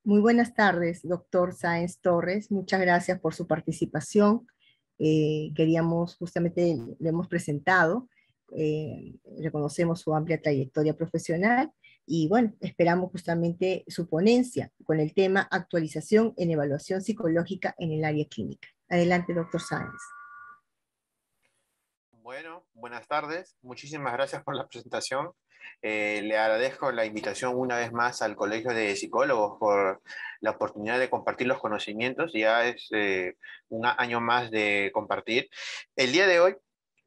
Muy buenas tardes, doctor Sáenz Torres. Muchas gracias por su participación. Queríamos, justamente le hemos presentado, reconocemos su amplia trayectoria profesional y bueno, esperamos justamente su ponencia con el tema actualización en evaluación psicológica en el área clínica. Adelante, doctor Sáenz. Bueno, buenas tardes. Muchísimas gracias por la presentación. Le agradezco la invitación una vez más al Colegio de Psicólogos por la oportunidad de compartir los conocimientos. Ya es un año más de compartir. El día de hoy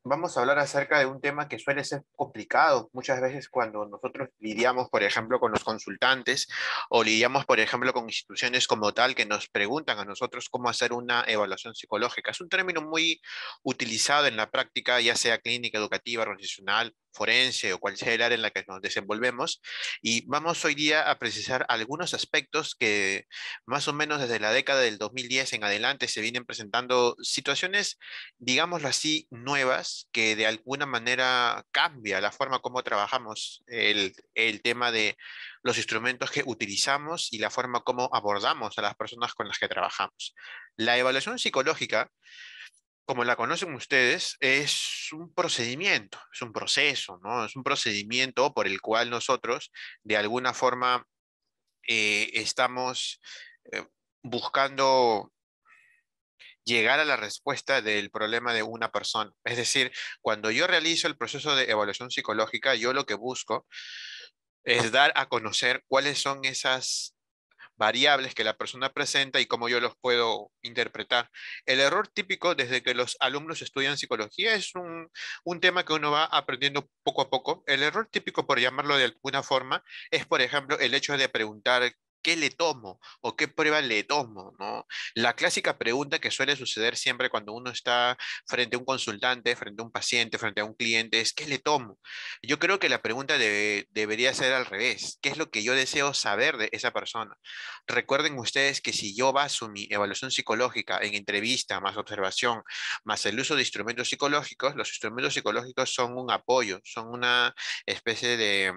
vamos a hablar acerca de un tema que suele ser complicado muchas veces cuando nosotros lidiamos, por ejemplo, con los consultantes o lidiamos, por ejemplo, con instituciones como tal que nos preguntan a nosotros cómo hacer una evaluación psicológica. Es un término muy utilizado en la práctica, ya sea clínica, educativa, organizacional, forense o cual sea el área en la que nos desenvolvemos. Y vamos hoy día a precisar algunos aspectos que más o menos desde la década del 2010 en adelante se vienen presentando situaciones, digámoslo así, nuevas, que de alguna manera cambia la forma como trabajamos el tema de los instrumentos que utilizamos y la forma como abordamos a las personas con las que trabajamos. La evaluación psicológica, como la conocen ustedes, es un procedimiento, es un proceso, ¿no? Es un procedimiento por el cual nosotros, de alguna forma, estamos eh, buscando llegar a la respuesta del problema de una persona. Es decir, cuando yo realizo el proceso de evaluación psicológica, yo lo que busco es dar a conocer cuáles son esas variables que la persona presenta y cómo yo los puedo interpretar. El error típico desde que los alumnos estudian psicología es un tema que uno va aprendiendo poco a poco. El error típico, por llamarlo de alguna forma, es, por ejemplo, el hecho de preguntar qué le tomo o qué prueba le tomo, ¿no? La clásica pregunta que suele suceder siempre cuando uno está frente a un consultante, frente a un paciente, frente a un cliente es ¿qué le tomo? Yo creo que la pregunta debería ser al revés. ¿Qué es lo que yo deseo saber de esa persona? Recuerden ustedes que si yo baso mi evaluación psicológica en entrevista, más observación, más el uso de instrumentos psicológicos, los instrumentos psicológicos son un apoyo, son una especie de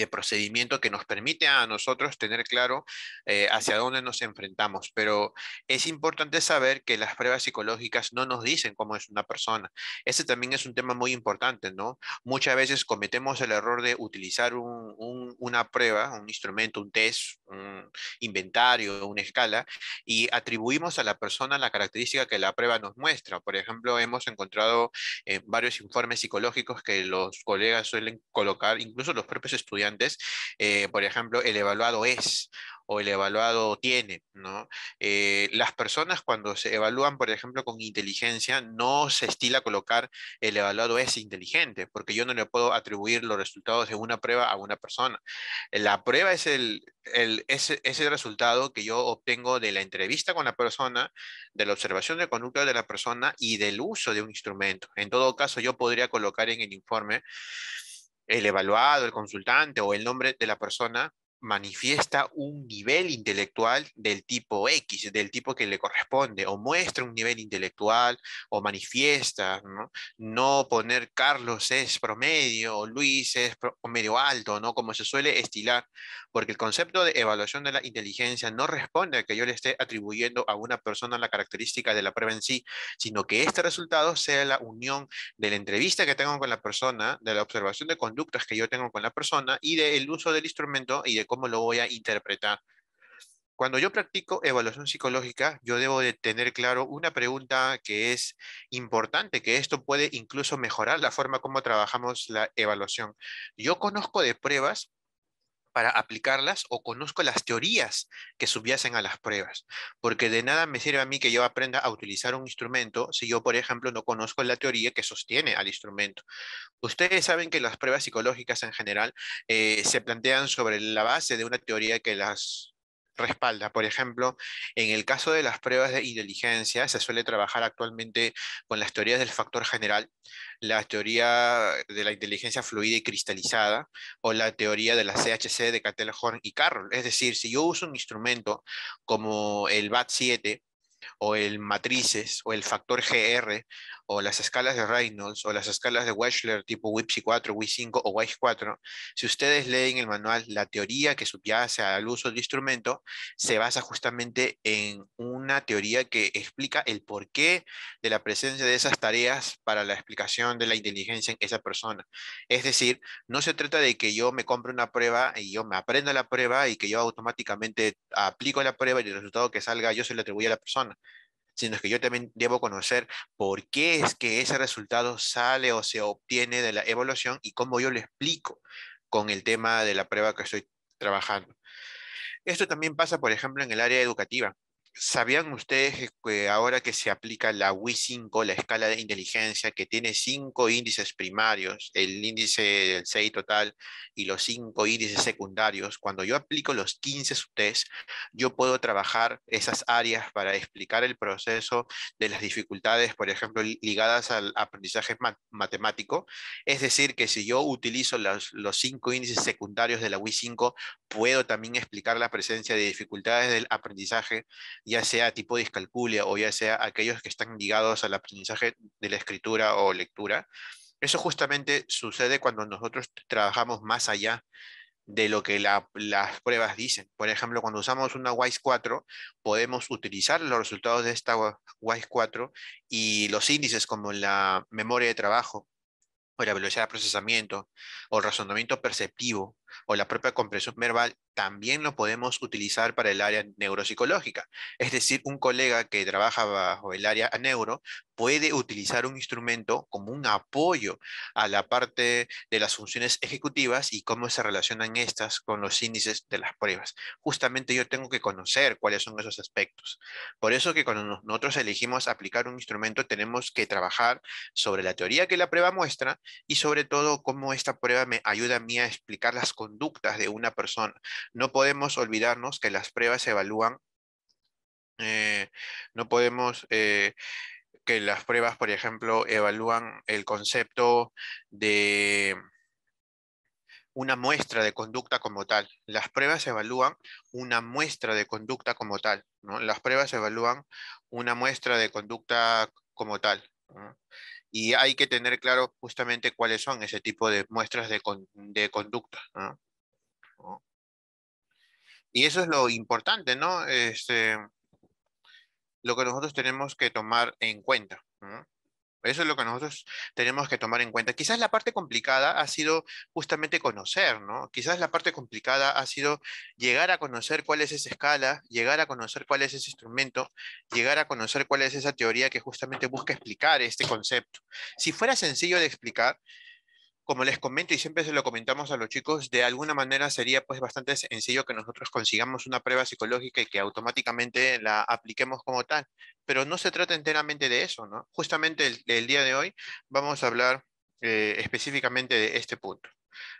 procedimiento que nos permite a nosotros tener claro hacia dónde nos enfrentamos. Pero es importante saber que las pruebas psicológicas no nos dicen cómo es una persona. Ese también es un tema muy importante, ¿no? Muchas veces cometemos el error de utilizar una prueba, un instrumento, un test, un inventario, una escala, y atribuimos a la persona la característica que la prueba nos muestra. Por ejemplo, hemos encontrado varios informes psicológicos que los colegas suelen colocar, incluso los propios estudiantes, por ejemplo, el evaluado es o el evaluado tiene, ¿no? Las personas cuando se evalúan, por ejemplo, con inteligencia, no se estila colocar el evaluado es inteligente, porque yo no le puedo atribuir los resultados de una prueba a una persona. La prueba es ese resultado que yo obtengo de la entrevista con la persona, de la observación de conducta de la persona y del uso de un instrumento. En todo caso, yo podría colocar en el informe el evaluado, el consultante o el nombre de la persona manifiesta un nivel intelectual del tipo X, del tipo que le corresponde, o muestra un nivel intelectual, o manifiesta, ¿no? No poner Carlos es promedio, o Luis es promedio alto, ¿no? Como se suele estilar, porque el concepto de evaluación de la inteligencia no responde a que yo le esté atribuyendo a una persona la característica de la prueba en sí, sino que este resultado sea la unión de la entrevista que tengo con la persona, de la observación de conductas que yo tengo con la persona y del uso del instrumento y de cómo lo voy a interpretar. Cuando yo practico evaluación psicológica, yo debo de tener claro una pregunta que es importante, que esto puede incluso mejorar la forma como trabajamos la evaluación. Yo conozco de pruebas para aplicarlas o conozco las teorías que subyacen a las pruebas, porque de nada me sirve a mí que yo aprenda a utilizar un instrumento si yo, por ejemplo, no conozco la teoría que sostiene al instrumento. Ustedes saben que las pruebas psicológicas en general se plantean sobre la base de una teoría que las respalda. Por ejemplo, en el caso de las pruebas de inteligencia, se suele trabajar actualmente con las teorías del factor general, la teoría de la inteligencia fluida y cristalizada o la teoría de la CHC de Cattell-Horn y Carroll. Es decir, si yo uso un instrumento como el BAT7, o el matrices, o el factor GR, o las escalas de Reynolds, o las escalas de Wechsler tipo WIPSI 4, WIS 5 o WISE 4, si ustedes leen el manual, la teoría que subyace al uso del instrumento se basa justamente en una teoría que explica el porqué de la presencia de esas tareas para la explicación de la inteligencia en esa persona. Es decir, no se trata de que yo me compre una prueba y yo me aprenda la prueba y que yo automáticamente aplico la prueba y el resultado que salga yo se lo atribuyo a la persona, sino es que yo también debo conocer por qué es que ese resultado sale o se obtiene de la evaluación y cómo yo lo explico con el tema de la prueba que estoy trabajando. Esto también pasa, por ejemplo, en el área educativa. ¿Sabían ustedes que ahora que se aplica la WI5, la escala de inteligencia, que tiene 5 índices primarios, el índice del 6 total y los 5 índices secundarios? Cuando yo aplico los 15 subtests, yo puedo trabajar esas áreas para explicar el proceso de las dificultades, por ejemplo, ligadas al aprendizaje matemático. Es decir, que si yo utilizo los 5 índices secundarios de la WI5, puedo también explicar la presencia de dificultades del aprendizaje, ya sea tipo discalculia o ya sea aquellos que están ligados al aprendizaje de la escritura o lectura. Eso justamente sucede cuando nosotros trabajamos más allá de lo que las pruebas dicen. Por ejemplo, cuando usamos una WISE 4, podemos utilizar los resultados de esta WISE 4 y los índices como la memoria de trabajo, o la velocidad de procesamiento, o el razonamiento perceptivo, o la propia comprensión verbal, también lo podemos utilizar para el área neuropsicológica. Es decir, un colega que trabaja bajo el área neuro puede utilizar un instrumento como un apoyo a la parte de las funciones ejecutivas y cómo se relacionan estas con los índices de las pruebas. Justamente yo tengo que conocer cuáles son esos aspectos. Por eso que cuando nosotros elegimos aplicar un instrumento, tenemos que trabajar sobre la teoría que la prueba muestra y sobre todo cómo esta prueba me ayuda a mí a explicar las conductas de una persona. No podemos olvidarnos que las pruebas se evalúan, eh, no podemos que las pruebas, por ejemplo, evalúan el concepto de una muestra de conducta como tal. Las pruebas evalúan una muestra de conducta como tal, ¿no? Las pruebas evalúan una muestra de conducta como tal, ¿no? Y hay que tener claro justamente cuáles son ese tipo de muestras de conducta, ¿no? ¿No? Y eso es lo importante, ¿no? Lo que nosotros tenemos que tomar en cuenta, ¿no? Eso es lo que nosotros tenemos que tomar en cuenta. Quizás la parte complicada ha sido justamente conocer, ¿no? Quizás la parte complicada ha sido llegar a conocer cuál es esa escala, llegar a conocer cuál es ese instrumento, llegar a conocer cuál es esa teoría que justamente busca explicar este concepto. Si fuera sencillo de explicar, como les comento y siempre se lo comentamos a los chicos, de alguna manera sería pues bastante sencillo que nosotros consigamos una prueba psicológica y que automáticamente la apliquemos como tal. Pero no se trata enteramente de eso, ¿no? Justamente el día de hoy vamos a hablar específicamente de este punto.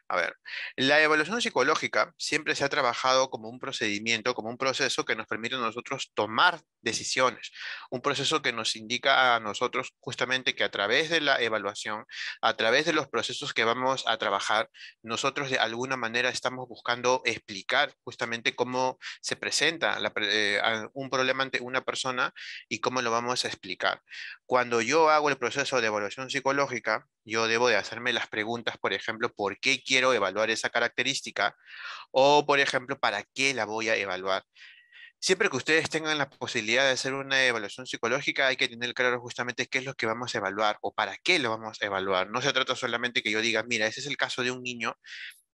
A ver, la evaluación psicológica siempre se ha trabajado como un procedimiento, como un proceso que nos permite a nosotros tomar decisiones, un proceso que nos indica a nosotros justamente que a través de la evaluación, a través de los procesos que vamos a trabajar, nosotros de alguna manera estamos buscando explicar justamente cómo se presenta un problema ante una persona y cómo lo vamos a explicar. Cuando yo hago el proceso de evaluación psicológica, yo debo de hacerme las preguntas, por ejemplo, ¿por qué quiero evaluar esa característica? O, por ejemplo, ¿para qué la voy a evaluar? Siempre que ustedes tengan la posibilidad de hacer una evaluación psicológica, hay que tener claro justamente qué es lo que vamos a evaluar o para qué lo vamos a evaluar. No se trata solamente que yo diga, mira, ese es el caso de un niño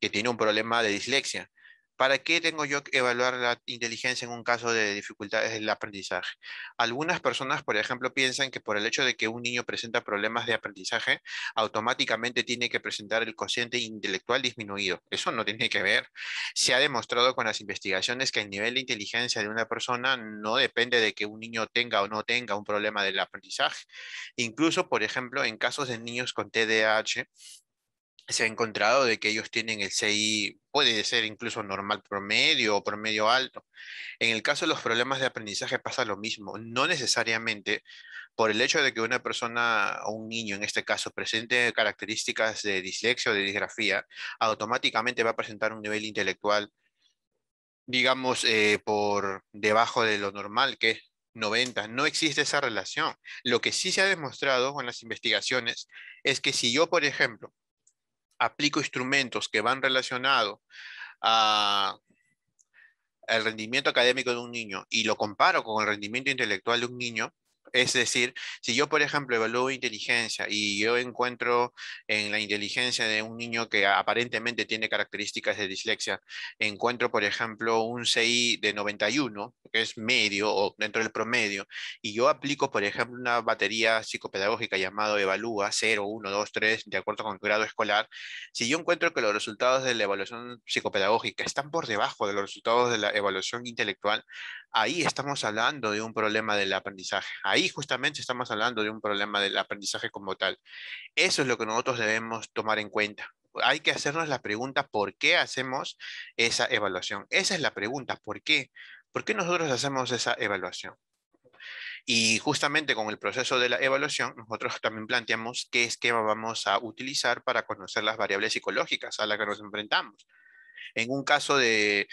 que tiene un problema de dislexia. ¿Para qué tengo yo que evaluar la inteligencia en un caso de dificultades del aprendizaje? Algunas personas, por ejemplo, piensan que por el hecho de que un niño presenta problemas de aprendizaje, automáticamente tiene que presentar el cociente intelectual disminuido. Eso no tiene que ver. Se ha demostrado con las investigaciones que el nivel de inteligencia de una persona no depende de que un niño tenga o no tenga un problema del aprendizaje. Incluso, por ejemplo, en casos de niños con TDAH, se ha encontrado de que ellos tienen el CI, puede ser incluso normal promedio o promedio alto. En el caso de los problemas de aprendizaje pasa lo mismo. No necesariamente por el hecho de que una persona o un niño en este caso presente características de dislexia o de disgrafía, automáticamente va a presentar un nivel intelectual, digamos, por debajo de lo normal, que 90. No existe esa relación. Lo que sí se ha demostrado con las investigaciones es que si yo, por ejemplo, aplico instrumentos que van relacionados a el rendimiento académico de un niño y lo comparo con el rendimiento intelectual de un niño, es decir, si yo, por ejemplo, evalúo inteligencia y yo encuentro en la inteligencia de un niño que aparentemente tiene características de dislexia, encuentro, por ejemplo, un CI de 91, que es medio o dentro del promedio, y yo aplico, por ejemplo, una batería psicopedagógica llamado Evalúa 0, 1, 2, 3, de acuerdo con el grado escolar, si yo encuentro que los resultados de la evaluación psicopedagógica están por debajo de los resultados de la evaluación intelectual, ahí estamos hablando de un problema del aprendizaje. Ahí justamente estamos hablando de un problema del aprendizaje como tal. Eso es lo que nosotros debemos tomar en cuenta. Hay que hacernos la pregunta, ¿por qué hacemos esa evaluación? Esa es la pregunta, ¿por qué? ¿Por qué nosotros hacemos esa evaluación? Y justamente con el proceso de la evaluación, nosotros también planteamos qué esquema vamos a utilizar para conocer las variables psicológicas a las que nos enfrentamos. En un caso de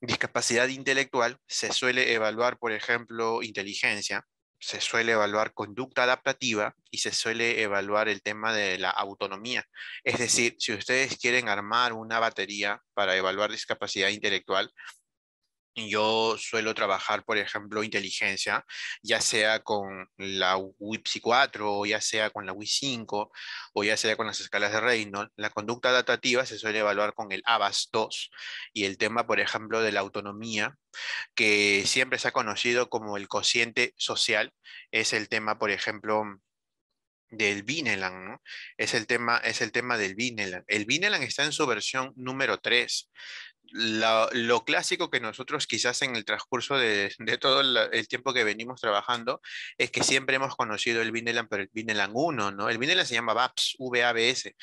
discapacidad intelectual, se suele evaluar, por ejemplo, inteligencia, se suele evaluar conducta adaptativa y se suele evaluar el tema de la autonomía. Es decir, si ustedes quieren armar una batería para evaluar discapacidad intelectual, yo suelo trabajar, por ejemplo, inteligencia, ya sea con la WIPSI 4, o ya sea con la WIS 5, o ya sea con las escalas de Reynolds. La conducta adaptativa se suele evaluar con el ABAS 2 y el tema, por ejemplo, de la autonomía, que siempre se ha conocido como el cociente social, es el tema, por ejemplo, del Vineland, ¿no? Es el tema del Vineland. El Vineland está en su versión número 3. Lo clásico que nosotros quizás en el transcurso de todo el tiempo que venimos trabajando es que siempre hemos conocido el Vineland, pero el Vineland 1, ¿no? El Vineland se llama VAPS, VABS.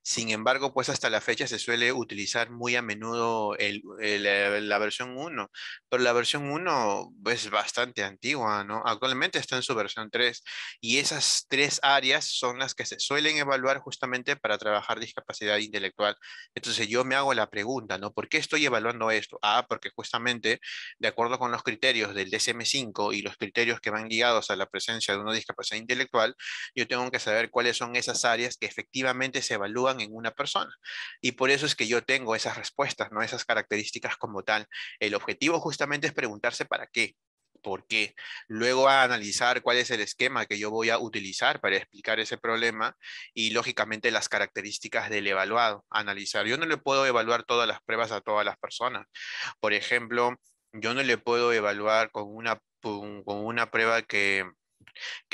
Sin embargo, pues hasta la fecha se suele utilizar muy a menudo la versión 1, pero la versión 1 es bastante antigua, ¿no? Actualmente está en su versión 3 y esas tres áreas son las que se suelen evaluar justamente para trabajar discapacidad intelectual. Entonces yo me hago la pregunta, ¿no? ¿Por qué estoy evaluando esto? Ah, porque justamente de acuerdo con los criterios del DSM-5 y los criterios que van guiados a la presencia de una discapacidad intelectual, yo tengo que saber cuáles son esas áreas que efectivamente se evalúan en una persona. Y por eso es que yo tengo esas respuestas, ¿no? Esas características como tal. El objetivo justamente es preguntarse para qué. ¿Por qué? Luego a analizar cuál es el esquema que yo voy a utilizar para explicar ese problema y lógicamente las características del evaluado. Analizar. Yo no le puedo evaluar todas las pruebas a todas las personas. Por ejemplo, yo no le puedo evaluar con una prueba que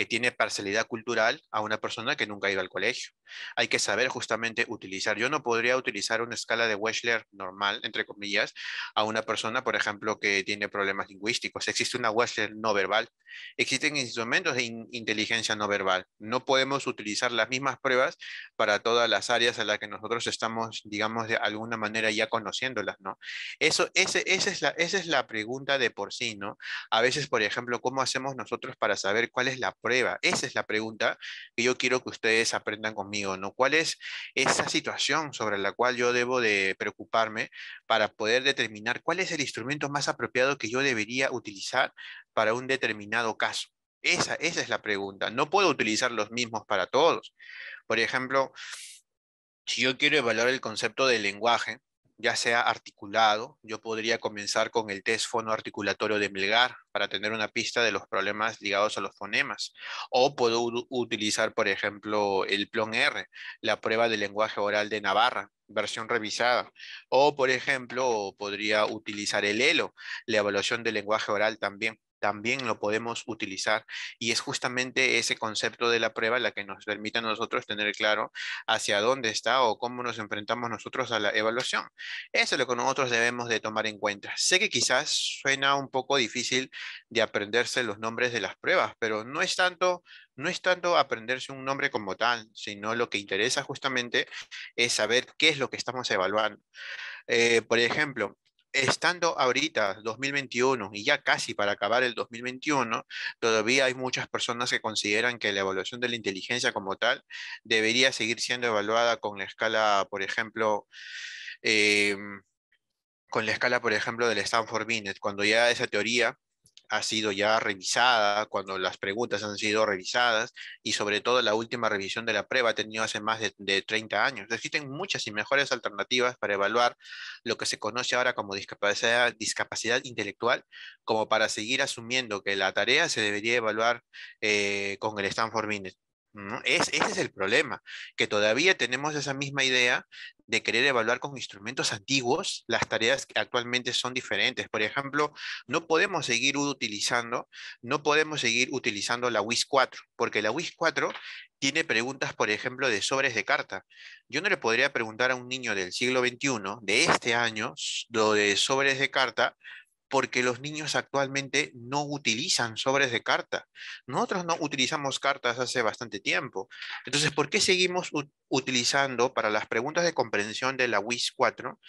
tiene parcialidad cultural a una persona que nunca ha ido al colegio. Hay que saber justamente utilizar. Yo no podría utilizar una escala de Wechsler normal, entre comillas, a una persona, por ejemplo, que tiene problemas lingüísticos. Existe una Wechsler no verbal. Existen instrumentos de inteligencia no verbal. No podemos utilizar las mismas pruebas para todas las áreas a las que nosotros estamos, digamos, de alguna manera ya conociéndolas, ¿no? Esa es la pregunta de por sí, ¿no? A veces, por ejemplo, ¿cómo hacemos nosotros para saber cuál es la prueba? Esa es la pregunta que yo quiero que ustedes aprendan conmigo, ¿no? ¿Cuál es esa situación sobre la cual yo debo de preocuparme para poder determinar cuál es el instrumento más apropiado que yo debería utilizar para un determinado caso? Esa es la pregunta. No puedo utilizar los mismos para todos. Por ejemplo, si yo quiero evaluar el concepto del lenguaje, ya sea articulado, yo podría comenzar con el test fonoarticulatorio de Melgar para tener una pista de los problemas ligados a los fonemas. O puedo utilizar, por ejemplo, el PLON-R, la prueba de lenguaje oral de Navarra, versión revisada. O, por ejemplo, podría utilizar el ELO, la evaluación del lenguaje oral también. También lo podemos utilizar y es justamente ese concepto de la prueba la que nos permite a nosotros tener claro hacia dónde está o cómo nos enfrentamos nosotros a la evaluación. Eso es lo que nosotros debemos de tomar en cuenta. Sé que quizás suena un poco difícil de aprenderse los nombres de las pruebas, pero no es tanto aprenderse un nombre como tal, sino lo que interesa justamente es saber qué es lo que estamos evaluando. Por ejemplo, estando ahorita 2021 y ya casi para acabar el 2021, todavía hay muchas personas que consideran que la evaluación de la inteligencia como tal debería seguir siendo evaluada con la escala, por ejemplo, eh, con la escala, por ejemplo, del Stanford Binet, cuando ya esa teoría ha sido ya revisada, cuando las preguntas han sido revisadas y sobre todo la última revisión de la prueba ha tenido hace más de 30 años. Existen muchas y mejores alternativas para evaluar lo que se conoce ahora como discapacidad intelectual, como para seguir asumiendo que la tarea se debería evaluar con el Stanford Binet. ¿No? Ese es el problema, que todavía tenemos esa misma idea de querer evaluar con instrumentos antiguos las tareas que actualmente son diferentes. Por ejemplo, no podemos seguir utilizando, no podemos seguir utilizando la WIS 4, porque la WIS 4 tiene preguntas, por ejemplo, de sobres de carta. Yo no le podría preguntar a un niño del siglo XXI, de este año, lo de sobres de carta, porque los niños actualmente no utilizan sobres de carta. Nosotros no utilizamos cartas hace bastante tiempo. Entonces, ¿por qué seguimos utilizando para las preguntas de comprensión de la WIS 4?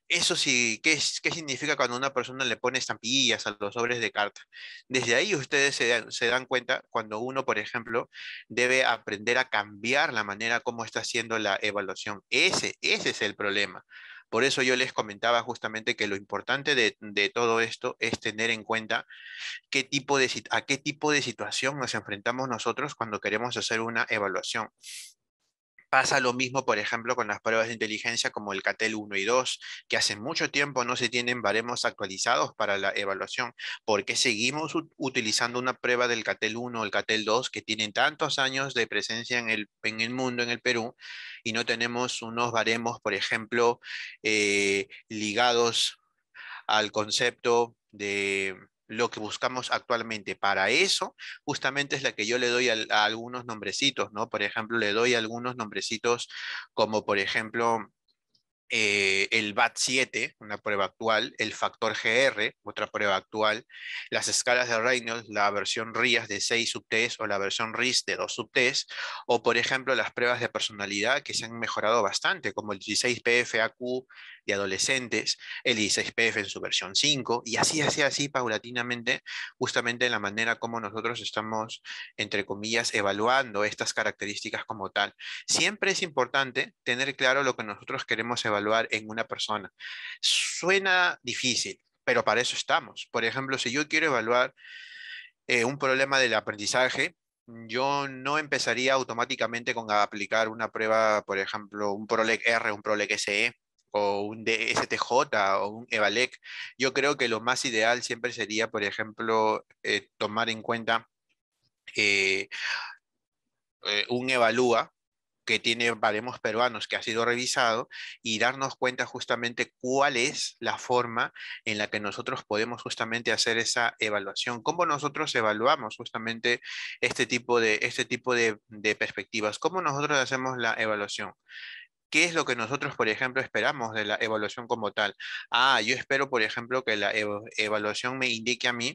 Eso sí, ¿qué significa cuando una persona le pone estampillas a los sobres de carta? Desde ahí ustedes se dan cuenta cuando uno, por ejemplo, debe aprender a cambiar la manera como está haciendo la evaluación. Ese es el problema. Por eso yo les comentaba justamente que lo importante de todo esto es tener en cuenta a qué tipo de situación nos enfrentamos nosotros cuando queremos hacer una evaluación. Pasa lo mismo, por ejemplo, con las pruebas de inteligencia como el CATEL 1 y 2, que hace mucho tiempo no se tienen baremos actualizados para la evaluación. ¿Por qué seguimos utilizando una prueba del CATEL 1 o el CATEL 2 que tienen tantos años de presencia en el mundo, en el Perú, y no tenemos unos baremos, por ejemplo, ligados al concepto de lo que buscamos actualmente? Para eso, justamente es la que yo le doy a algunos nombrecitos, ¿no? Por ejemplo, le doy algunos nombrecitos como, por ejemplo, el BAT7, una prueba actual, el factor GR, otra prueba actual, las escalas de Reynolds, la versión RIAS de 6 subtest o la versión RIS de 2 subtest, o por ejemplo las pruebas de personalidad que se han mejorado bastante, como el 16PF-AQ de adolescentes, el 16PF en su versión 5, y así, paulatinamente, justamente en la manera como nosotros estamos, entre comillas, evaluando estas características como tal. Siempre es importante tener claro lo que nosotros queremos evaluar en una persona. Suena difícil, pero para eso estamos. Por ejemplo, si yo quiero evaluar un problema del aprendizaje, yo no empezaría automáticamente con aplicar una prueba, por ejemplo, un PROLEC R, un PROLEC SE o un DSTJ o un EVALEC. Yo creo que lo más ideal siempre sería, por ejemplo, tomar en cuenta eh, un evalúa que tiene baremos peruanos que ha sido revisado y darnos cuenta justamente cuál es la forma en la que nosotros podemos justamente hacer esa evaluación, cómo nosotros evaluamos justamente este tipo de perspectivas, cómo nosotros hacemos la evaluación. ¿Qué es lo que nosotros, por ejemplo, esperamos de la evaluación como tal? Yo espero, por ejemplo, que la evaluación me indique a mí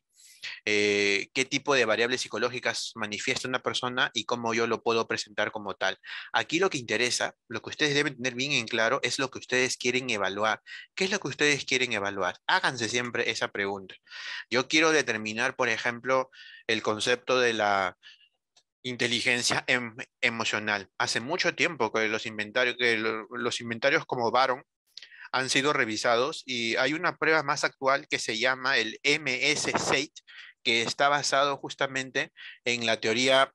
qué tipo de variables psicológicas manifiesta una persona y cómo yo lo puedo presentar como tal. Aquí lo que interesa, lo que ustedes deben tener bien en claro es lo que ustedes quieren evaluar. ¿Qué es lo que ustedes quieren evaluar? Háganse siempre esa pregunta. Yo quiero determinar, por ejemplo, el concepto de la inteligencia emocional. Hace mucho tiempo que los inventarios como Baron han sido revisados y hay una prueba más actual que se llama el MS-SATE, que está basado justamente en la teoría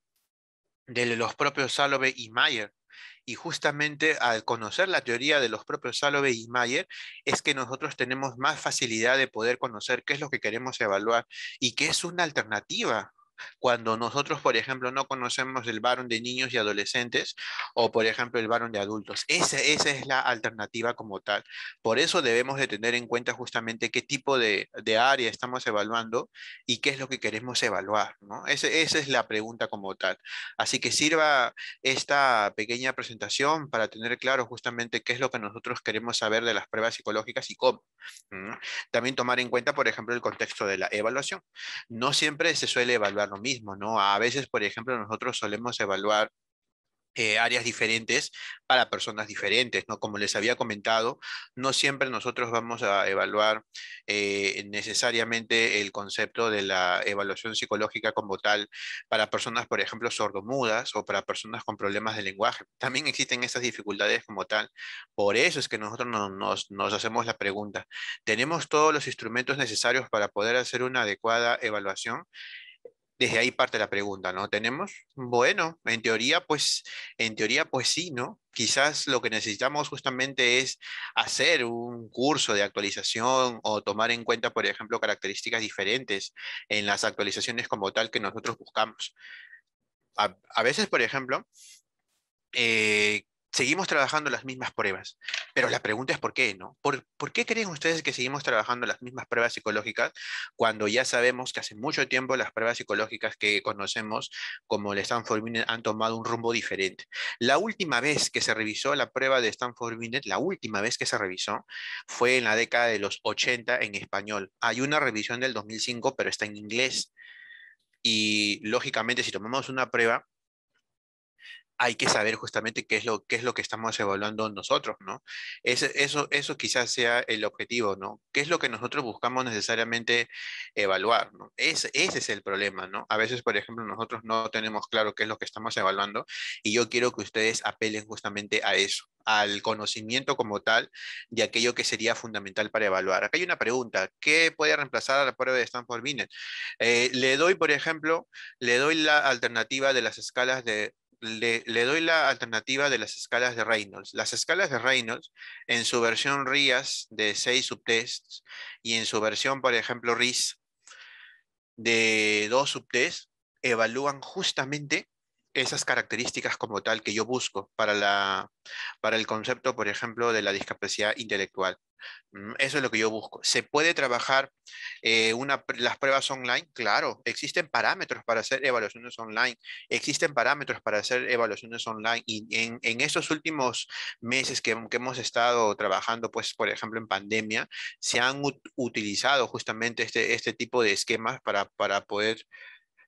de los propios Salovey y Mayer. Y justamente al conocer la teoría de los propios Salovey y Mayer, es que nosotros tenemos más facilidad de poder conocer qué es lo que queremos evaluar y qué es una alternativa. Cuando nosotros, por ejemplo, no conocemos el varón de niños y adolescentes o, por ejemplo, el varón de adultos. Esa es la alternativa como tal. Por eso debemos de tener en cuenta justamente qué tipo de área estamos evaluando y qué es lo que queremos evaluar, ¿no? Esa es la pregunta como tal. Así que sirva esta pequeña presentación para tener claro justamente qué es lo que nosotros queremos saber de las pruebas psicológicas y cómo. ¿No? También tomar en cuenta, por ejemplo, el contexto de la evaluación. No siempre se suele evaluar lo mismo, ¿no? A veces, por ejemplo, nosotros solemos evaluar áreas diferentes para personas diferentes, ¿no? Como les había comentado, no siempre nosotros vamos a evaluar necesariamente el concepto de la evaluación psicológica como tal para personas, por ejemplo, sordomudas o para personas con problemas de lenguaje. También existen esas dificultades como tal. Por eso es que nosotros nos hacemos la pregunta, ¿tenemos todos los instrumentos necesarios para poder hacer una adecuada evaluación? Desde ahí parte la pregunta, ¿no? ¿Tenemos? Bueno, en teoría, pues sí, ¿no? Quizás lo que necesitamos justamente es hacer un curso de actualización o tomar en cuenta, por ejemplo, características diferentes en las actualizaciones como tal que nosotros buscamos. A veces, por ejemplo, seguimos trabajando las mismas pruebas, pero la pregunta es ¿por qué, no? ¿Por qué creen ustedes que seguimos trabajando las mismas pruebas psicológicas cuando ya sabemos que hace mucho tiempo las pruebas psicológicas que conocemos, como el Stanford Binet, han tomado un rumbo diferente? La última vez que se revisó la prueba de Stanford Binet, la última vez que se revisó fue en la década de los 80 en español. Hay una revisión del 2005, pero está en inglés. Y lógicamente, si tomamos una prueba, hay que saber justamente qué es lo que estamos evaluando nosotros, ¿no? Eso quizás sea el objetivo, ¿no? ¿Qué es lo que nosotros buscamos necesariamente evaluar, ¿no? Ese es el problema, ¿no? A veces, por ejemplo, nosotros no tenemos claro qué es lo que estamos evaluando y yo quiero que ustedes apelen justamente a eso, al conocimiento como tal de aquello que sería fundamental para evaluar. Acá hay una pregunta, ¿qué puede reemplazar a la prueba de Stanford Binet? Le doy, por ejemplo, le doy la alternativa de las escalas de le doy la alternativa de las escalas de Reynolds. Las escalas de Reynolds, en su versión RIAS de 6 subtests y en su versión, por ejemplo, RIS de 2 subtests, evalúan justamente esas características como tal que yo busco para el concepto, por ejemplo, de la discapacidad intelectual. Eso es lo que yo busco. ¿Se puede trabajar las pruebas online? Claro, existen parámetros para hacer evaluaciones online, existen parámetros para hacer evaluaciones online y en estos últimos meses que hemos estado trabajando, pues, por ejemplo, en pandemia, se han utilizado justamente este tipo de esquemas para poder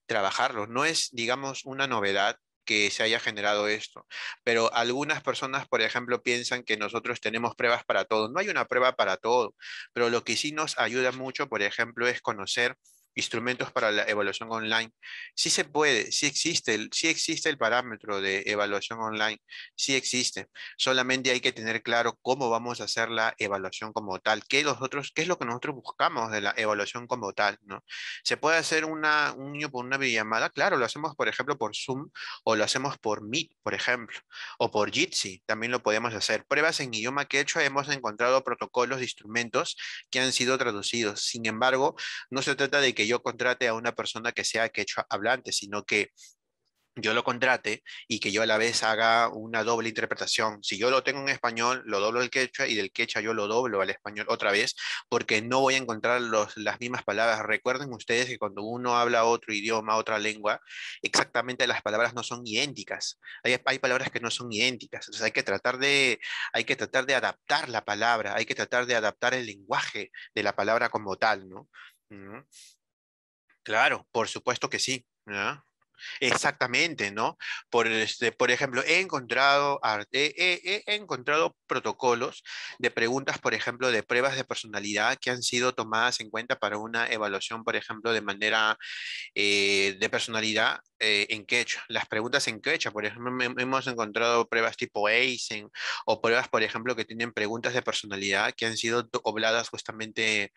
trabajarlo. No es, digamos, una novedad que se haya generado esto, pero algunas personas, por ejemplo, piensan que nosotros tenemos pruebas para todo. No hay una prueba para todo, pero lo que sí nos ayuda mucho, por ejemplo, es conocer instrumentos para la evaluación online. Sí se puede, sí existe el parámetro de evaluación online, sí existe. Solamente hay que tener claro cómo vamos a hacer la evaluación como tal, qué es lo que nosotros buscamos de la evaluación como tal, ¿no? ¿Se puede hacer un niño por una videollamada? Claro, lo hacemos, por ejemplo, por Zoom o lo hacemos por Meet, por ejemplo, o por Jitsi, también lo podemos hacer. Pruebas en idioma quechua, hemos encontrado protocolos de instrumentos que han sido traducidos. Sin embargo, no se trata de que yo contrate a una persona que sea quechua hablante, sino que yo lo contrate y que yo a la vez haga una doble interpretación. Si yo lo tengo en español, lo doblo al quechua y del quechua yo lo doblo al español otra vez, porque no voy a encontrar las mismas palabras. Recuerden ustedes que cuando uno habla otro idioma, otra lengua, exactamente las palabras no son idénticas. Hay palabras que no son idénticas. Entonces hay que tratar de adaptar la palabra, hay que tratar de adaptar el lenguaje de la palabra como tal, ¿no? Mm, Claro, por supuesto que sí. ¿Ya? Exactamente, ¿no? Por ejemplo, he encontrado protocolos de preguntas, por ejemplo, de pruebas de personalidad que han sido tomadas en cuenta para una evaluación, por ejemplo, de manera de personalidad en quechua. Las preguntas en quechua, por ejemplo, hemos encontrado pruebas tipo ACE o pruebas, por ejemplo, que tienen preguntas de personalidad que han sido dobladas justamente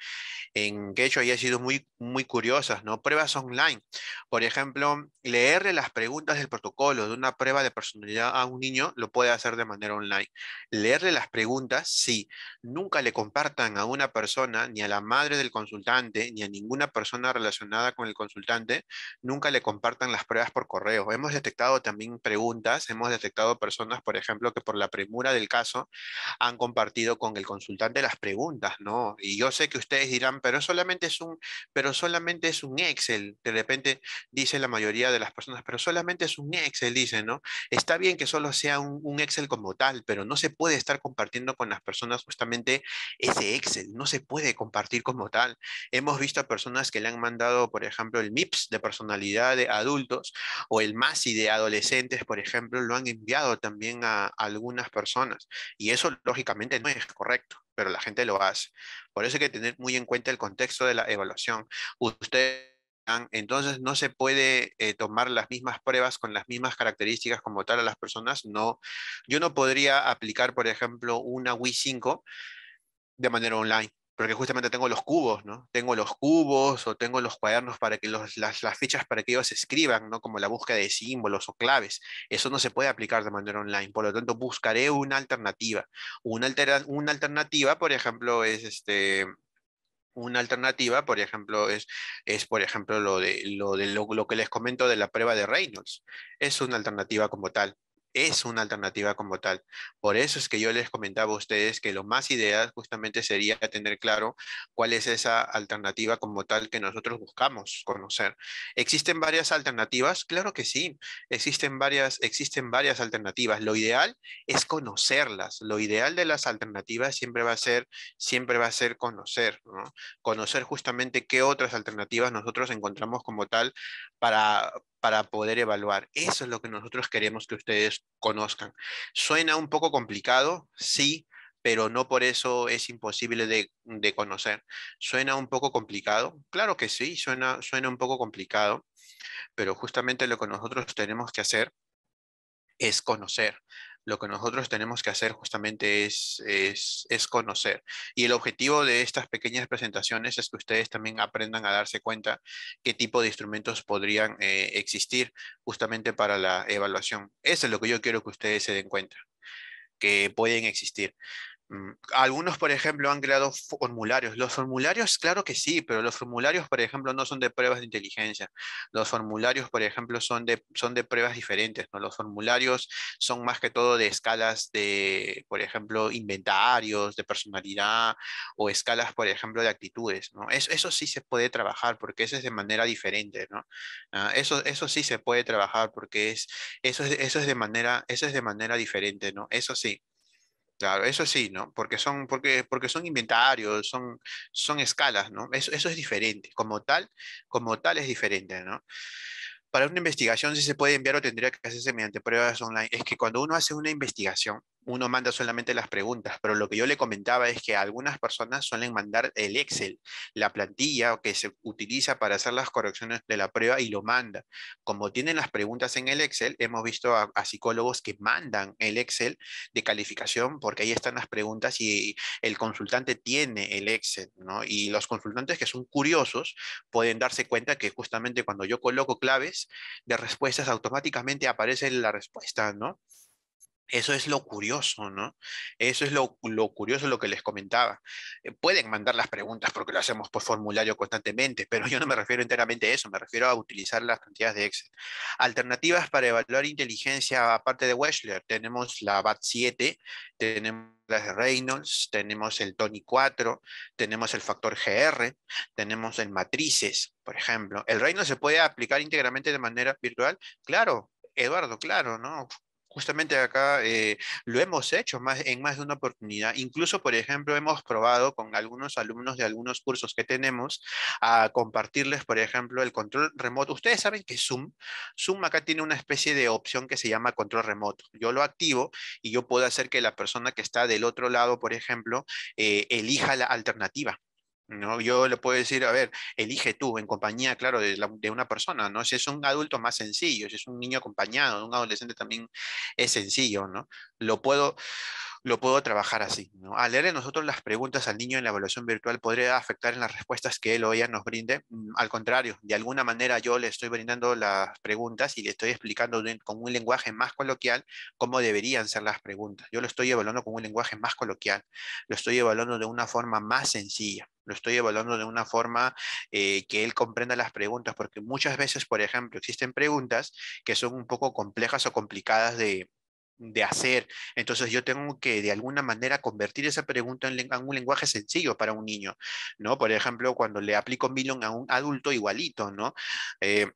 en quechua y han sido muy curiosas, ¿no? Pruebas online. Por ejemplo, leerle las preguntas del protocolo de una prueba de personalidad a un niño lo puede hacer de manera online. Leerle las preguntas, sí. Nunca le compartan a una persona, ni a la madre del consultante, ni a ninguna persona relacionada con el consultante, nunca le compartan las pruebas por correo. Hemos detectado también preguntas, hemos detectado personas, por ejemplo, que por la premura del caso han compartido con el consultante las preguntas, ¿no? Y yo sé que ustedes dirán, pero solamente es un Excel. De repente dice la mayoría de las personas, pero solamente es un Excel, dice, ¿no? Está bien que solo sea un Excel como tal, pero no se puede estar compartiendo con las personas justamente ese Excel, no se puede compartir como tal. Hemos visto a personas que le han mandado, por ejemplo, el MIPS de personalidad de adultos o el MASI de adolescentes, por ejemplo, lo han enviado también a algunas personas. Y eso lógicamente no es correcto, pero la gente lo hace. Por eso hay que tener muy en cuenta el contexto de la evaluación. Usted entonces no se puede tomar las mismas pruebas con las mismas características como tal a las personas. No, yo no podría aplicar, por ejemplo, una Wii 5 de manera online, porque justamente tengo los cubos, ¿no? Tengo los cubos o tengo los cuadernos para que las fichas para que ellos escriban, ¿no? Como la búsqueda de símbolos o claves. Eso no se puede aplicar de manera online. Por lo tanto, buscaré una alternativa. Una alternativa, por ejemplo, es una alternativa, por ejemplo, por ejemplo, lo que les comento de la prueba de Reynolds. Es una alternativa como tal. Es una alternativa como tal. Por eso es que yo les comentaba a ustedes que lo más ideal justamente sería tener claro cuál es esa alternativa como tal que nosotros buscamos conocer. ¿Existen varias alternativas? Claro que sí. Existen varias alternativas. Lo ideal es conocerlas. Lo ideal de las alternativas siempre va a ser conocer, ¿no? Conocer justamente qué otras alternativas nosotros encontramos como tal para poder evaluar. Eso es lo que nosotros queremos que ustedes conozcan. ¿Suena un poco complicado? Sí, pero no por eso es imposible de conocer. ¿Suena un poco complicado? Claro que sí, suena un poco complicado, pero justamente lo que nosotros tenemos que hacer es conocer. Lo que nosotros tenemos que hacer justamente es conocer. Y el objetivo de estas pequeñas presentaciones es que ustedes también aprendan a darse cuenta qué tipo de instrumentos podrían existir justamente para la evaluación. Eso es lo que yo quiero que ustedes se den cuenta, que pueden existir. Algunos, por ejemplo, han creado formularios. Los formularios, claro que sí, pero los formularios, por ejemplo, no son de pruebas de inteligencia. Los formularios, por ejemplo, son de pruebas diferentes, ¿no? Los formularios son más que todo de escalas de, por ejemplo, inventarios, de personalidad o escalas, por ejemplo, de actitudes, ¿no? Eso sí se puede trabajar porque eso es de manera diferente, ¿no? Eso sí se puede trabajar porque eso es de manera diferente, ¿no? Eso sí. Claro, eso sí, ¿no? Porque son inventarios, son escalas, ¿no? Eso es diferente. Como tal es diferente, ¿no? Para una investigación sí se puede enviar o tendría que hacerse mediante pruebas online. Es que cuando uno hace una investigación, uno manda solamente las preguntas, pero lo que yo le comentaba es que algunas personas suelen mandar el Excel, la plantilla que se utiliza para hacer las correcciones de la prueba y lo manda. Como tienen las preguntas en el Excel, hemos visto a psicólogos que mandan el Excel de calificación porque ahí están las preguntas y el consultante tiene el Excel, ¿no? Y los consultantes que son curiosos pueden darse cuenta que justamente cuando yo coloco claves de respuestas, automáticamente aparece la respuesta, ¿no? Eso es lo curioso, ¿no? Eso es lo curioso, lo que les comentaba. Pueden mandar las preguntas porque lo hacemos por formulario constantemente, pero yo no me refiero enteramente a eso, me refiero a utilizar las cantidades de Excel. Alternativas para evaluar inteligencia aparte de Wechsler. Tenemos la BAT7, tenemos las de Reynolds, tenemos el Tony 4, tenemos el factor GR, tenemos el matrices, por ejemplo. ¿El Reynolds se puede aplicar íntegramente de manera virtual? Claro, Eduardo, claro, ¿no? Justamente acá lo hemos hecho en más de una oportunidad. Incluso, por ejemplo, hemos probado con algunos alumnos de algunos cursos que tenemos a compartirles, por ejemplo, el control remoto. Ustedes saben que Zoom acá tiene una especie de opción que se llama control remoto. Yo lo activo y yo puedo hacer que la persona que está del otro lado, por ejemplo, elija la alternativa. ¿No? Yo le puedo decir, a ver, elige tú en compañía, claro, de una persona, ¿no? Si es un adulto más sencillo, si es un niño acompañado, un adolescente también es sencillo, ¿no? Lo puedo, lo puedo trabajar así, ¿no? Al leerle nosotros las preguntas al niño en la evaluación virtual podría afectar en las respuestas que él o ella nos brinde. Al contrario, de alguna manera yo le estoy brindando las preguntas y le estoy explicando con un lenguaje más coloquial cómo deberían ser las preguntas. Yo lo estoy evaluando con un lenguaje más coloquial, lo estoy evaluando de una forma más sencilla. Lo estoy evaluando de una forma que él comprenda las preguntas, porque muchas veces, por ejemplo, existen preguntas que son un poco complejas o complicadas de hacer. Entonces yo tengo que de alguna manera convertir esa pregunta en un lenguaje sencillo para un niño, ¿no? Por ejemplo, cuando le aplico Milon a un adulto igualito, ¿no? Eh,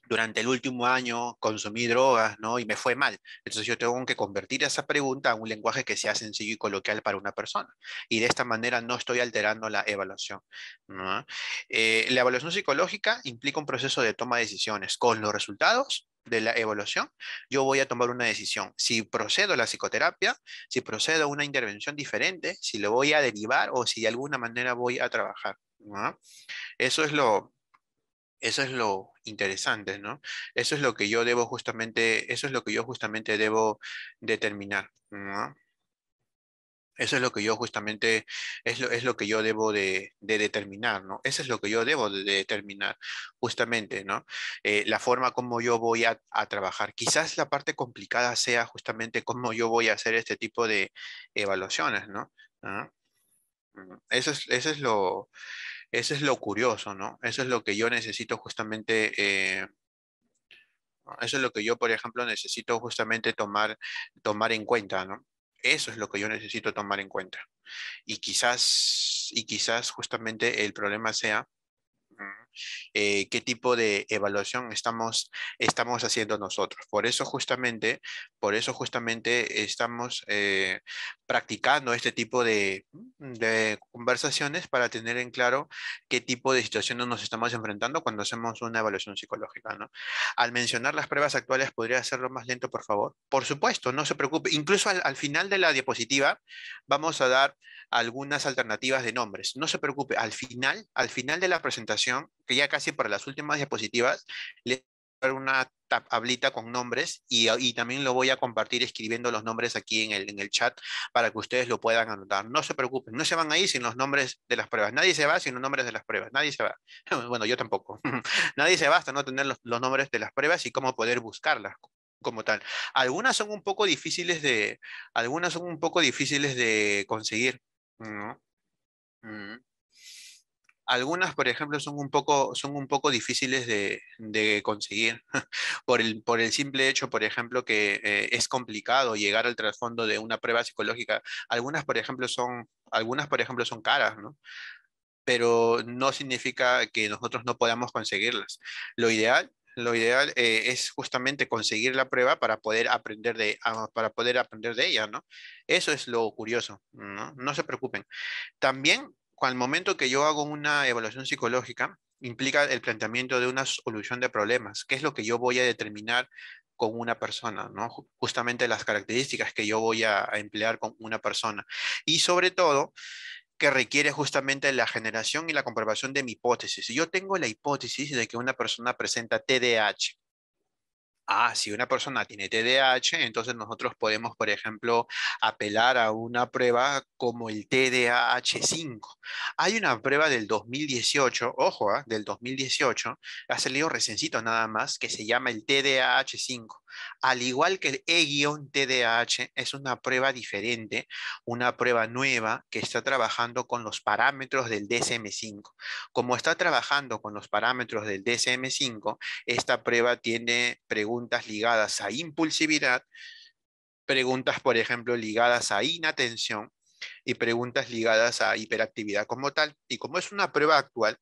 durante el último año consumí drogas, ¿no? Y me fue mal. Entonces yo tengo que convertir esa pregunta a un lenguaje que sea sencillo y coloquial para una persona. Y de esta manera no estoy alterando la evaluación, ¿no? La evaluación psicológica implica un proceso de toma de decisiones. Con los resultados de la evaluación, yo voy a tomar una decisión. Si procedo a la psicoterapia, si procedo a una intervención diferente, si lo voy a derivar o si de alguna manera voy a trabajar, ¿no? Eso es lo, eso es lo interesante, ¿no? Eso es lo que yo debo justamente, eso es lo que yo justamente debo determinar, ¿no? Eso es lo que yo justamente, es lo que yo debo de determinar, ¿no? Eso es lo que yo debo de determinar, justamente, ¿no? La forma como yo voy a trabajar. Quizás la parte complicada sea justamente cómo yo voy a hacer este tipo de evaluaciones, ¿no? ¿Ah? Eso es lo curioso, ¿no? Eso es lo que yo necesito justamente, ¿no? Eso es lo que yo, por ejemplo, necesito justamente tomar en cuenta, ¿no? Eso es lo que yo necesito tomar en cuenta. Y quizás justamente el problema sea qué tipo de evaluación estamos haciendo nosotros. Por eso justamente estamos practicando este tipo de conversaciones para tener en claro qué tipo de situaciones nos estamos enfrentando cuando hacemos una evaluación psicológica, ¿no? Al mencionar las pruebas actuales, ¿podría hacerlo más lento, por favor? Por supuesto, no se preocupe. Incluso al final de la diapositiva vamos a dar algunas alternativas de nombres. No se preocupe, al final de la presentación, que ya casi para las últimas diapositivas, le voy a dar una tablita con nombres y también lo voy a compartir escribiendo los nombres aquí en el chat para que ustedes lo puedan anotar. No se preocupen, no se van a ir sin los nombres de las pruebas. Nadie se va sin los nombres de las pruebas. Nadie se va. Bueno, yo tampoco. Nadie se va hasta no tener los nombres de las pruebas y cómo poder buscarlas como tal. Algunas son un poco difíciles algunas son un poco difíciles de conseguir, ¿no? Mm. Algunas, por ejemplo, son un poco difíciles de conseguir por el simple hecho, por ejemplo, que es complicado llegar al trasfondo de una prueba psicológica. Algunas, por ejemplo, son caras, ¿no? Pero no significa que nosotros no podamos conseguirlas. Lo ideal es justamente conseguir la prueba para poder para poder aprender de ella, ¿no? Eso es lo curioso, ¿no? No se preocupen. También, al momento que yo hago una evaluación psicológica, implica el planteamiento de una solución de problemas, qué es lo que yo voy a determinar con una persona, ¿no? Justamente las características que yo voy a emplear con una persona. Y sobre todo, que requiere justamente la generación y la comprobación de mi hipótesis. Si yo tengo la hipótesis de que una persona presenta TDAH, si una persona tiene TDAH, entonces nosotros podemos, por ejemplo, apelar a una prueba como el TDAH-5. Hay una prueba del 2018, ojo, del 2018, ha salido reciéncito nada más, que se llama el TDAH-5. Al igual que el E-TDAH, es una prueba diferente, una prueba nueva que está trabajando con los parámetros del DSM-5. Como está trabajando con los parámetros del DSM-5, esta prueba tiene preguntas ligadas a impulsividad, preguntas, por ejemplo, ligadas a inatención y preguntas ligadas a hiperactividad como tal. Y como es una prueba actual,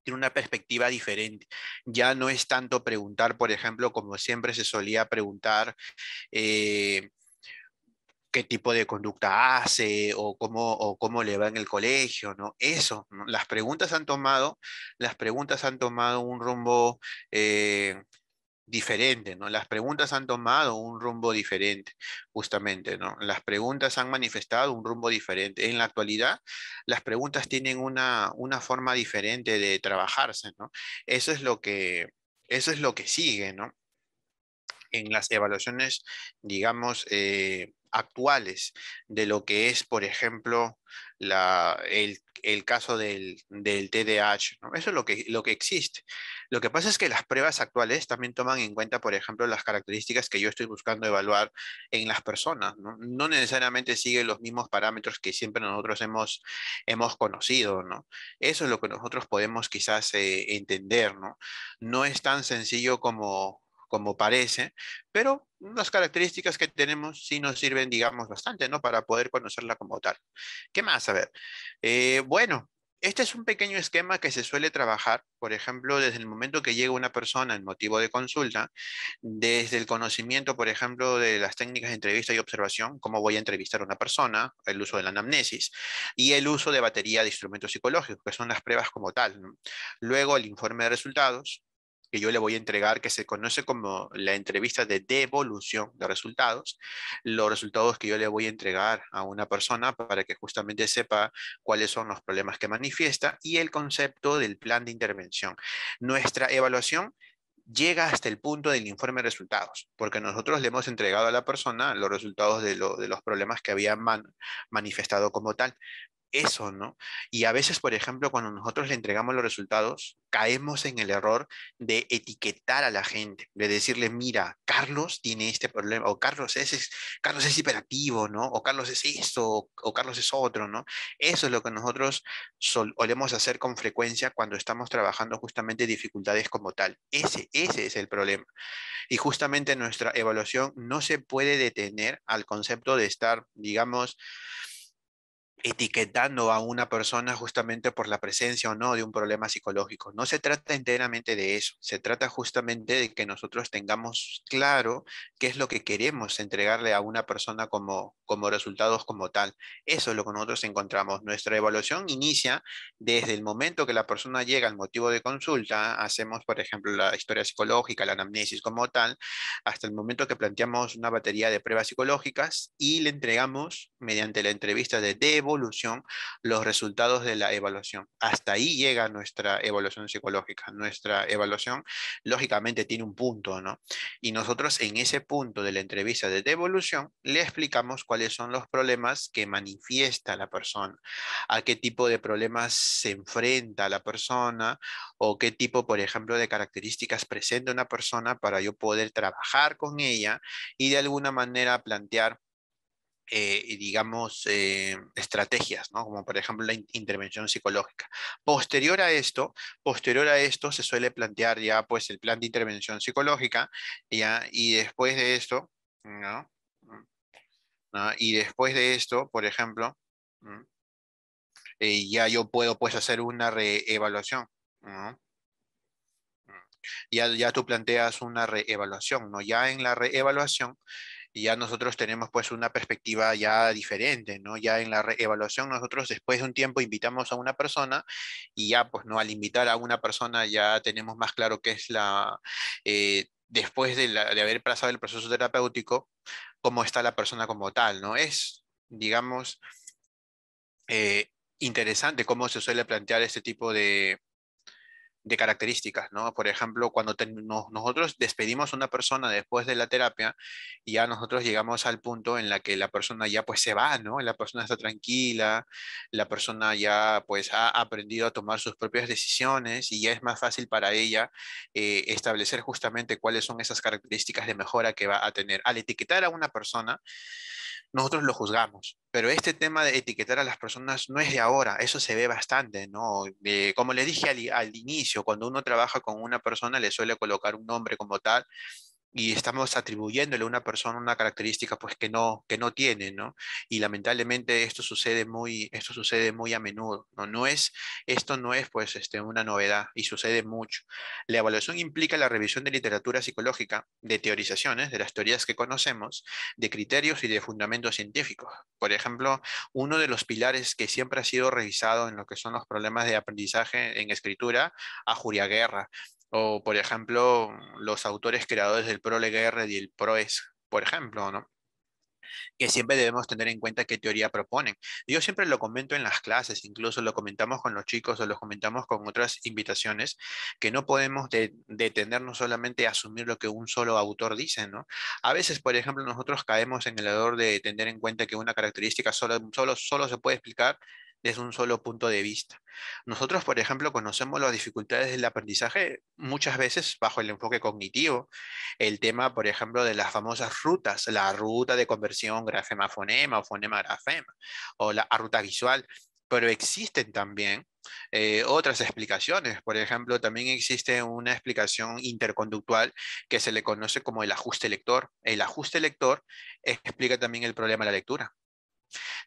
tiene una perspectiva diferente. Ya no es tanto preguntar, por ejemplo, como siempre se solía preguntar, eh, qué tipo de conducta hace o cómo le va en el colegio, ¿no? Eso, ¿no? Las preguntas han tomado un rumbo eh, diferente, ¿no? Las preguntas han tomado un rumbo diferente, justamente, ¿no? Las preguntas han manifestado un rumbo diferente. En la actualidad, las preguntas tienen una forma diferente de trabajarse, ¿no? Eso es eso es lo que sigue, ¿no? En las evaluaciones, digamos, actuales de lo que es, por ejemplo, el caso del TDAH, ¿no? Eso es lo que existe. Lo que pasa es que las pruebas actuales también toman en cuenta, por ejemplo, las características que yo estoy buscando evaluar en las personas, ¿no? No necesariamente sigue los mismos parámetros que siempre nosotros hemos conocido, ¿no? Eso es lo que nosotros podemos quizás entender, ¿no? No es tan sencillo como parece, pero las características que tenemos sí nos sirven, digamos, bastante, ¿no? Para poder conocerla como tal. ¿Qué más? A ver, bueno. Este es un pequeño esquema que se suele trabajar, por ejemplo, desde el momento que llega una persona en motivo de consulta, desde el conocimiento, por ejemplo, de las técnicas de entrevista y observación, cómo voy a entrevistar a una persona, el uso de la anamnesis, y el uso de batería de instrumentos psicológicos, que son las pruebas como tal, ¿no? Luego el informe de resultados, que yo le voy a entregar, que se conoce como la entrevista de devolución de resultados, los resultados que yo le voy a entregar a una persona para que justamente sepa cuáles son los problemas que manifiesta y el concepto del plan de intervención. Nuestra evaluación llega hasta el punto del informe de resultados, porque nosotros le hemos entregado a la persona los resultados de los problemas que había manifestado como tal. Eso, ¿no? Y a veces, por ejemplo, cuando nosotros le entregamos los resultados, caemos en el error de etiquetar a la gente, de decirle, mira, Carlos tiene este problema, o Carlos es hiperactivo, ¿no? O Carlos es esto, o Carlos es otro, ¿no? Eso es lo que nosotros solemos hacer con frecuencia cuando estamos trabajando justamente dificultades como tal. Ese es el problema. Y justamente nuestra evaluación no se puede detener al concepto de estar, digamos, etiquetando a una persona justamente por la presencia o no de un problema psicológico. No se trata enteramente de eso, se trata justamente de que nosotros tengamos claro qué es lo que queremos entregarle a una persona como resultados como tal. Eso es lo que nosotros encontramos. Nuestra evaluación inicia desde el momento que la persona llega al motivo de consulta, hacemos, por ejemplo, la historia psicológica, la anamnesis como tal, hasta el momento que planteamos una batería de pruebas psicológicas y le entregamos mediante la entrevista de devolución los resultados de la evaluación. Hasta ahí llega nuestra evaluación psicológica. Nuestra evaluación, lógicamente, tiene un punto, ¿no? Y nosotros en ese punto de la entrevista de devolución le explicamos cuáles son los problemas que manifiesta la persona, a qué tipo de problemas se enfrenta la persona o qué tipo, por ejemplo, de características presenta una persona para yo poder trabajar con ella y de alguna manera plantear digamos, estrategias, ¿no? Como por ejemplo la intervención psicológica. Posterior a esto se suele plantear ya pues el plan de intervención psicológica, ya, y después de esto, ¿no? ¿No? Y después de esto, por ejemplo, ¿no? Ya yo puedo pues hacer una reevaluación, ¿no? Ya tú planteas una reevaluación, ¿no? Ya en la reevaluación y ya nosotros tenemos pues una perspectiva ya diferente, ¿no? Ya en la evaluación nosotros después de un tiempo invitamos a una persona y ya pues, ¿no? Al invitar a una persona ya tenemos más claro qué es después de haber pasado el proceso terapéutico, cómo está la persona como tal, ¿no? Es, digamos, eh, interesante cómo se suele plantear este tipo de características, ¿no? Por ejemplo, cuando nosotros despedimos a una persona después de la terapia, y ya nosotros llegamos al punto en la que la persona ya pues se va, ¿no? La persona está tranquila, la persona ya pues ha aprendido a tomar sus propias decisiones y ya es más fácil para ella establecer justamente cuáles son esas características de mejora que va a tener. Al etiquetar a una persona, nosotros lo juzgamos, pero este tema de etiquetar a las personas no es de ahora, eso se ve bastante, ¿no? Como le dije al inicio, cuando uno trabaja con una persona le suele colocar un nombre como tal y estamos atribuyéndole a una persona una característica pues que no tiene, ¿no? Y lamentablemente esto sucede muy a menudo, ¿no? Esto no es pues una novedad y sucede mucho. La evaluación implica la revisión de literatura psicológica, de teorizaciones, de las teorías que conocemos, de criterios y de fundamentos científicos. Por ejemplo, uno de los pilares que siempre ha sido revisado en lo que son los problemas de aprendizaje en escritura, a Julia Guerra, o, por ejemplo, los autores creadores del ProLeGR y el ProES, por ejemplo, ¿no? Que siempre debemos tener en cuenta qué teoría proponen. Yo siempre lo comento en las clases, incluso lo comentamos con los chicos o lo comentamos con otras invitaciones, que no podemos detenernos solamente a asumir lo que un solo autor dice, ¿no? A veces, por ejemplo, nosotros caemos en el error de tener en cuenta que una característica solo se puede explicar desde un solo punto de vista. Nosotros, por ejemplo, conocemos las dificultades del aprendizaje muchas veces bajo el enfoque cognitivo, el tema, por ejemplo, de las famosas rutas, la ruta de conversión grafema-fonema o fonema-grafema, o la ruta visual, pero existen también otras explicaciones. Por ejemplo, también existe una explicación interconductual que se le conoce como el ajuste lector. El ajuste lector explica también el problema de la lectura.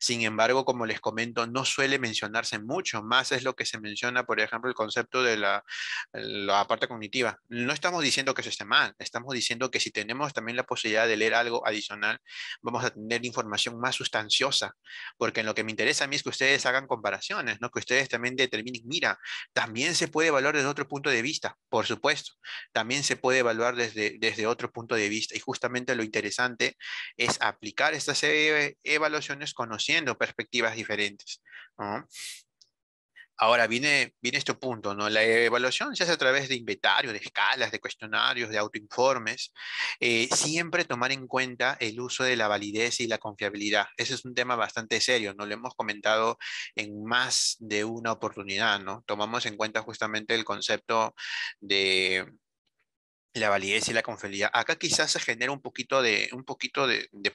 Sin embargo, como les comento, no suele mencionarse mucho, más es lo que se menciona, por ejemplo, el concepto de la parte cognitiva. No estamos diciendo que eso esté mal, estamos diciendo que si tenemos también la posibilidad de leer algo adicional, vamos a tener información más sustanciosa, porque en lo que me interesa a mí es que ustedes hagan comparaciones, ¿no? Que ustedes también determinen, mira, también se puede evaluar desde otro punto de vista, por supuesto, también se puede evaluar desde otro punto de vista, y justamente lo interesante es aplicar estas evaluaciones conociendo perspectivas diferentes, ¿no? Ahora viene este punto, ¿no? La evaluación se hace a través de inventario, de escalas, de cuestionarios, de autoinformes. Siempre tomar en cuenta el uso de la validez y la confiabilidad. Ese es un tema bastante serio, ¿no? Lo hemos comentado en más de una oportunidad, ¿no? Tomamos en cuenta justamente el concepto de la validez y la confiabilidad. Acá quizás se genera un poquito de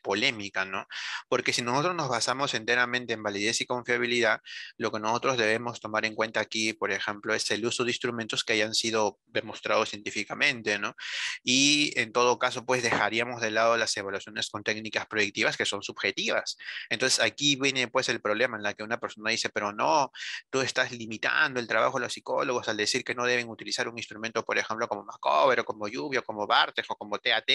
polémica, ¿no? Porque si nosotros nos basamos enteramente en validez y confiabilidad, lo que nosotros debemos tomar en cuenta aquí, por ejemplo, es el uso de instrumentos que hayan sido demostrados científicamente, ¿no? Y en todo caso, pues dejaríamos de lado las evaluaciones con técnicas predictivas que son subjetivas. Entonces aquí viene pues el problema en la que una persona dice, pero no, tú estás limitando el trabajo de los psicólogos al decir que no deben utilizar un instrumento, por ejemplo, como Macover o como Lluvia o como Bartes o como TAT,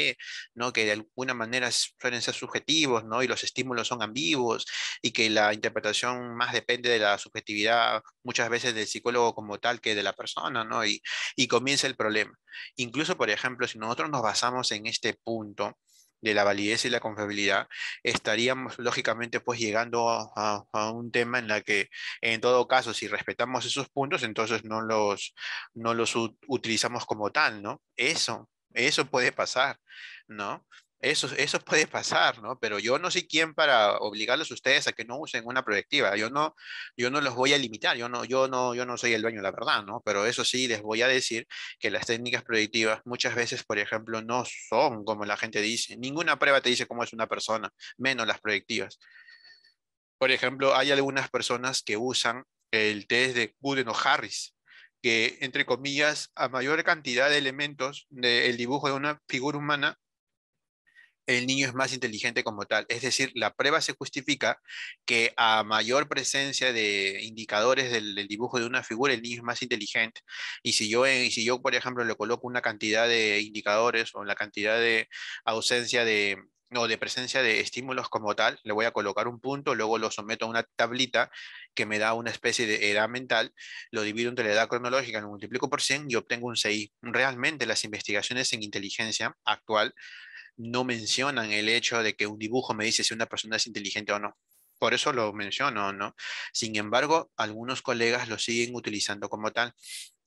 ¿no? Que de alguna manera suelen ser subjetivos, ¿no? Y los estímulos son ambiguos y que la interpretación más depende de la subjetividad muchas veces del psicólogo como tal que de la persona, ¿no? Y comienza el problema. Incluso, por ejemplo, si nosotros nos basamos en este punto de la validez y la confiabilidad, estaríamos lógicamente pues llegando a un tema en la que en todo caso, si respetamos esos puntos, entonces no los utilizamos como tal, ¿no? Eso puede pasar, ¿no? Eso puede pasar, ¿no? Pero yo no soy quien para obligarlos a ustedes a que no usen una proyectiva. Yo no los voy a limitar, yo no soy el dueño de la verdad, ¿no? Pero eso sí, les voy a decir que las técnicas proyectivas muchas veces, por ejemplo, no son como la gente dice. Ninguna prueba te dice cómo es una persona, menos las proyectivas. Por ejemplo, hay algunas personas que usan el test de Gooden o Harris, que entre comillas, a mayor cantidad de elementos del dibujo de una figura humana, el niño es más inteligente como tal. Es decir, la prueba se justifica que a mayor presencia de indicadores del dibujo de una figura, el niño es más inteligente. Y si yo, por ejemplo, le coloco una cantidad de indicadores o la cantidad de ausencia de, no, de presencia de estímulos como tal, le voy a colocar un punto, luego lo someto a una tablita que me da una especie de edad mental, lo divido entre la edad cronológica, lo multiplico por 100 y obtengo un CI. Realmente las investigaciones en inteligencia actual no mencionan el hecho de que un dibujo me dice si una persona es inteligente o no. Por eso lo menciono, ¿no? Sin embargo, algunos colegas lo siguen utilizando como tal.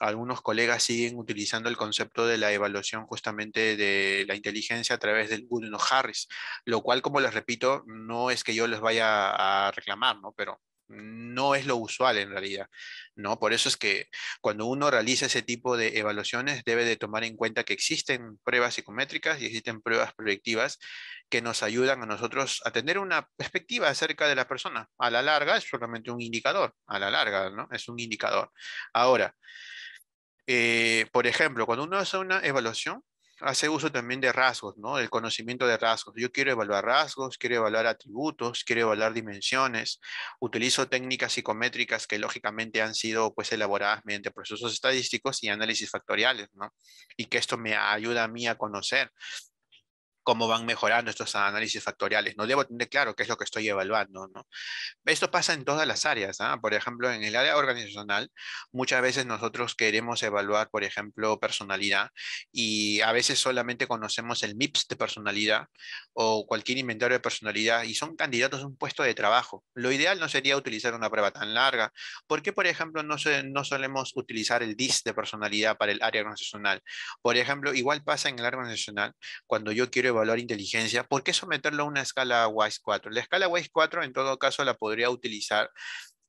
Algunos colegas siguen utilizando el concepto de la evaluación justamente de la inteligencia a través del Goodenough-Harris, lo cual, como les repito, no es que yo les vaya a reclamar, ¿no? Pero no es lo usual en realidad, ¿no? Por eso es que cuando uno realiza ese tipo de evaluaciones debe de tomar en cuenta que existen pruebas psicométricas y existen pruebas proyectivas que nos ayudan a nosotros a tener una perspectiva acerca de la persona. A la larga es solamente un indicador, a la larga, ¿no? Es un indicador. Ahora, por ejemplo, cuando uno hace una evaluación, hace uso también de rasgos, ¿no? El conocimiento de rasgos. Yo quiero evaluar rasgos, quiero evaluar atributos, quiero evaluar dimensiones. Utilizo técnicas psicométricas que lógicamente han sido pues elaboradas mediante procesos estadísticos y análisis factoriales, ¿no? Y que esto me ayuda a mí a conocer cómo van mejorando estos análisis factoriales. No debo tener claro qué es lo que estoy evaluando, ¿no? Esto pasa en todas las áreas, ¿ah? Por ejemplo, en el área organizacional, muchas veces nosotros queremos evaluar, por ejemplo, personalidad y a veces solamente conocemos el MIPS de personalidad o cualquier inventario de personalidad y son candidatos a un puesto de trabajo. Lo ideal no sería utilizar una prueba tan larga. ¿Por qué, por ejemplo, no solemos utilizar el DIS de personalidad para el área organizacional? Por ejemplo, igual pasa en el área organizacional cuando yo quiero evaluar inteligencia, ¿por qué someterlo a una escala WISE 4? La escala WISE 4 en todo caso la podría utilizar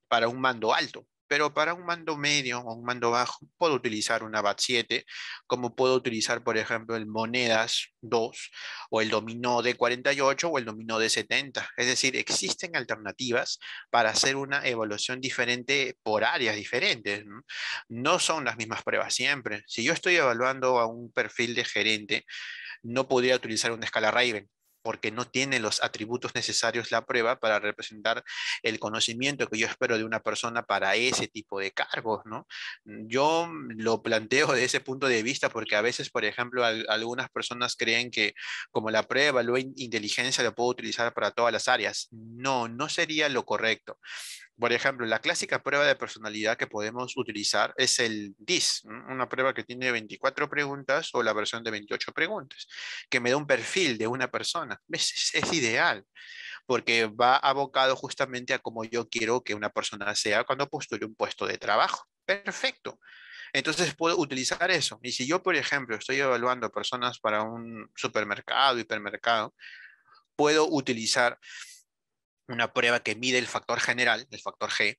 para un mando alto, pero para un mando medio o un mando bajo puedo utilizar una BAT 7, como puedo utilizar, por ejemplo, el Monedas 2 o el Dominó D48 o el Dominó D70. Es decir, existen alternativas para hacer una evaluación diferente por áreas diferentes, ¿no? No son las mismas pruebas siempre. Si yo estoy evaluando a un perfil de gerente, no podría utilizar una escala Raven. porque no tiene los atributos necesarios la prueba para representar el conocimiento que yo espero de una persona para ese tipo de cargos, ¿no? Yo lo planteo de ese punto de vista porque a veces, por ejemplo, algunas personas creen que como la prueba evalúa inteligencia, lo puedo utilizar para todas las áreas. No, no sería lo correcto. Por ejemplo, la clásica prueba de personalidad que podemos utilizar es el DIS, ¿no? Una prueba que tiene 24 preguntas o la versión de 28 preguntas, que me da un perfil de una persona. Es ideal, porque va abocado justamente a cómo yo quiero que una persona sea cuando postule un puesto de trabajo. Perfecto. Entonces puedo utilizar eso. Y si yo, por ejemplo, estoy evaluando personas para un supermercado, hipermercado, puedo utilizar una prueba que mide el factor general, el factor G,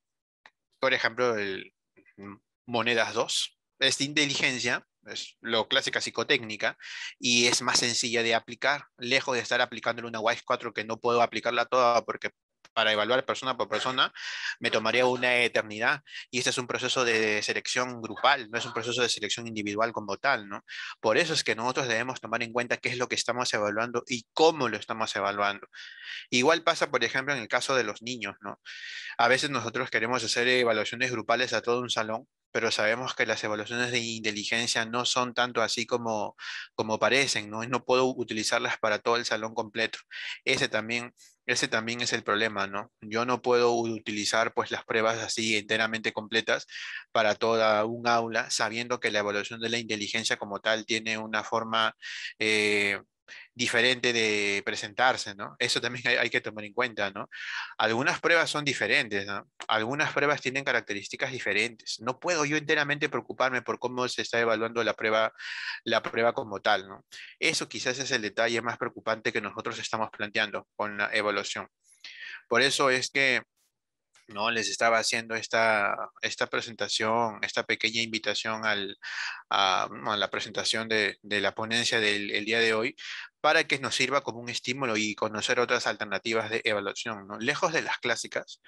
por ejemplo, el Monedas 2. Es de inteligencia, es lo clásica psicotécnica, y es más sencilla de aplicar, lejos de estar aplicándole una WISE 4 que no puedo aplicarla toda porque para evaluar persona por persona me tomaría una eternidad. Y este es un proceso de selección grupal, no es un proceso de selección individual como tal, ¿no? Por eso es que nosotros debemos tomar en cuenta qué es lo que estamos evaluando y cómo lo estamos evaluando. Igual pasa, por ejemplo, en el caso de los niños, ¿no? A veces nosotros queremos hacer evaluaciones grupales a todo un salón, pero sabemos que las evaluaciones de inteligencia no son tanto así como parecen, ¿no? No puedo utilizarlas para todo el salón completo. Ese también, ese también es el problema, ¿no? Yo no puedo utilizar pues las pruebas así enteramente completas para toda un aula, sabiendo que la evaluación de la inteligencia como tal tiene una forma eh, diferente de presentarse, ¿no? Eso también hay que tomar en cuenta, ¿no? Algunas pruebas son diferentes, ¿no? Algunas pruebas tienen características diferentes. No puedo yo enteramente preocuparme por cómo se está evaluando la prueba como tal, ¿no? Eso quizás es el detalle más preocupante que nosotros estamos planteando con la evaluación. Por eso es que no les estaba haciendo esta presentación, esta pequeña invitación a la presentación de la ponencia del el día de hoy, para que nos sirva como un estímulo y conocer otras alternativas de evaluación, ¿no? Lejos de las clásicas,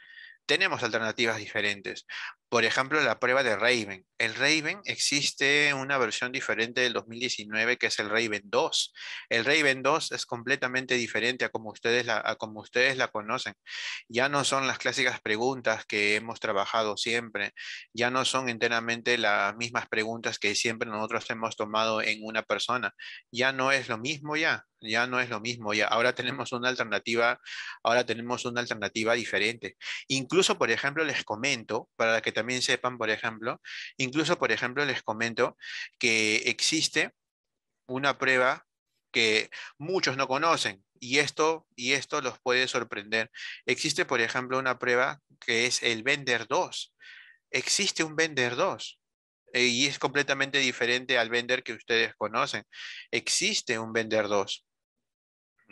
tenemos alternativas diferentes. Por ejemplo, la prueba de Raven. El Raven existe una versión diferente del 2019 que es el Raven 2. El Raven 2 es completamente diferente a como ustedes la conocen. Ya no son las clásicas preguntas que hemos trabajado siempre. Ya no son enteramente las mismas preguntas que siempre nosotros hemos tomado en una persona. Ya no es lo mismo ya. Ya no es lo mismo ya. Ahora tenemos una alternativa diferente. Incluso, por ejemplo, les comento, para que también sepan, por ejemplo, incluso, por ejemplo, les comento que existe una prueba que muchos no conocen y esto los puede sorprender. Existe, por ejemplo, una prueba que es el Bender 2. Existe un Bender 2 y es completamente diferente al Bender que ustedes conocen. Existe un Bender 2.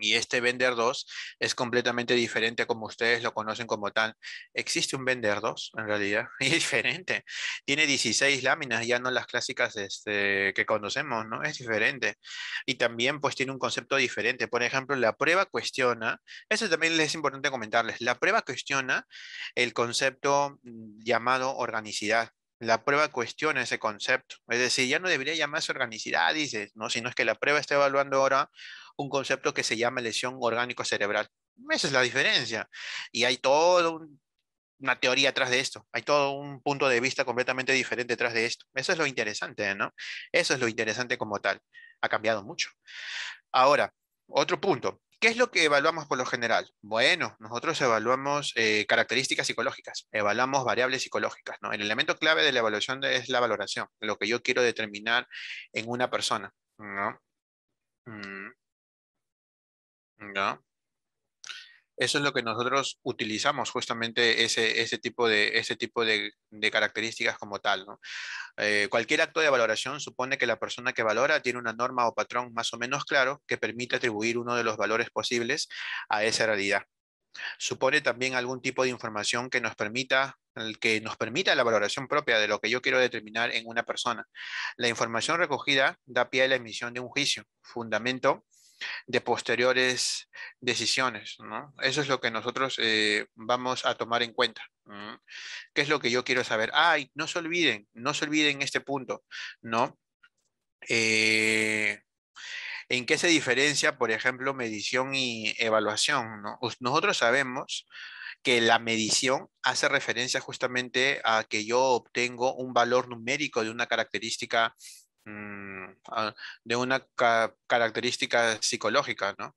Y este Bender 2 es completamente diferente a como ustedes lo conocen como tal. Existe un Bender 2 en realidad, y es diferente. Tiene 16 láminas, ya no las clásicas que conocemos, ¿no? Es diferente. Y también pues tiene un concepto diferente. Por ejemplo, la prueba cuestiona, eso también les es importante comentarles, la prueba cuestiona el concepto llamado organicidad. La prueba cuestiona ese concepto. Es decir, ya no debería llamarse organicidad, dices, ¿no? Sino es que la prueba está evaluando ahora un concepto que se llama lesión orgánico cerebral. Esa es la diferencia. Y hay toda una teoría atrás de esto. Hay todo un punto de vista completamente diferente detrás de esto. Eso es lo interesante, ¿no? Eso es lo interesante como tal. Ha cambiado mucho. Ahora, otro punto. ¿Qué es lo que evaluamos por lo general? Bueno, nosotros evaluamos características psicológicas, evaluamos variables psicológicas, ¿no? El elemento clave de la evaluación es la valoración, lo que yo quiero determinar en una persona, ¿no? Mm, ¿no? Eso es lo que nosotros utilizamos, justamente ese tipo de características como tal, ¿no? Cualquier acto de valoración supone que la persona que valora tiene una norma o patrón más o menos claro que permite atribuir uno de los valores posibles a esa realidad. Supone también algún tipo de información que nos permita la valoración propia de lo que yo quiero determinar en una persona. La información recogida da pie a la emisión de un juicio, fundamento de posteriores decisiones, ¿no? Eso es lo que nosotros vamos a tomar en cuenta. ¿Qué es lo que yo quiero saber? Ay, no se olviden este punto, ¿no? Eh, ¿En qué se diferencia, por ejemplo, medición y evaluación, ¿no? Nosotros sabemos que la medición hace referencia justamente a que yo obtengo un valor numérico de una característica, de una característica psicológica, ¿no?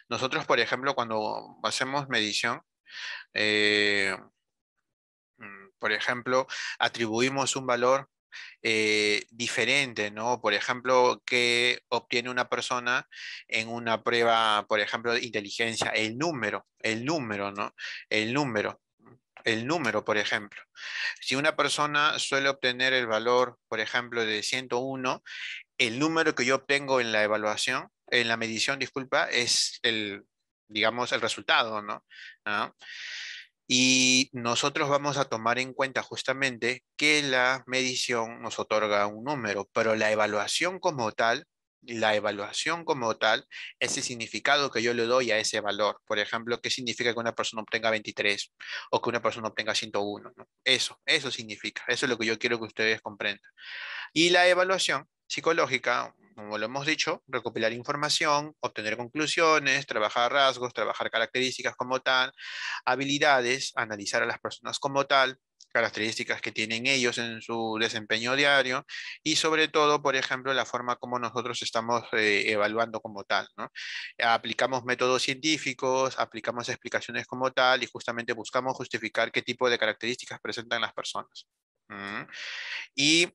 Nosotros, por ejemplo, cuando hacemos medición, eh, por ejemplo, atribuimos un valor diferente, ¿no? Por ejemplo, que obtiene una persona en una prueba, por ejemplo, de inteligencia, el número, ¿no? El número. El número, por ejemplo. Si una persona suele obtener el valor, por ejemplo, de 101, el número que yo obtengo en la evaluación, en la medición, disculpa, es el, digamos, el resultado, ¿no? ¿Ah? Y nosotros vamos a tomar en cuenta justamente que la medición nos otorga un número, pero la evaluación como tal, es el significado que yo le doy a ese valor. Por ejemplo, ¿qué significa que una persona obtenga 23 o que una persona obtenga 101? ¿No? Eso significa, eso es lo que yo quiero que ustedes comprendan. Y la evaluación psicológica, como lo hemos dicho, recopilar información, obtener conclusiones, trabajar rasgos, trabajar características como tal, habilidades, analizar a las personas como tal, características que tienen ellos en su desempeño diario y sobre todo, por ejemplo, la forma como nosotros estamos evaluando como tal, ¿no? Aplicamos métodos científicos, aplicamos explicaciones como tal y justamente buscamos justificar qué tipo de características presentan las personas. ¿Mm? Y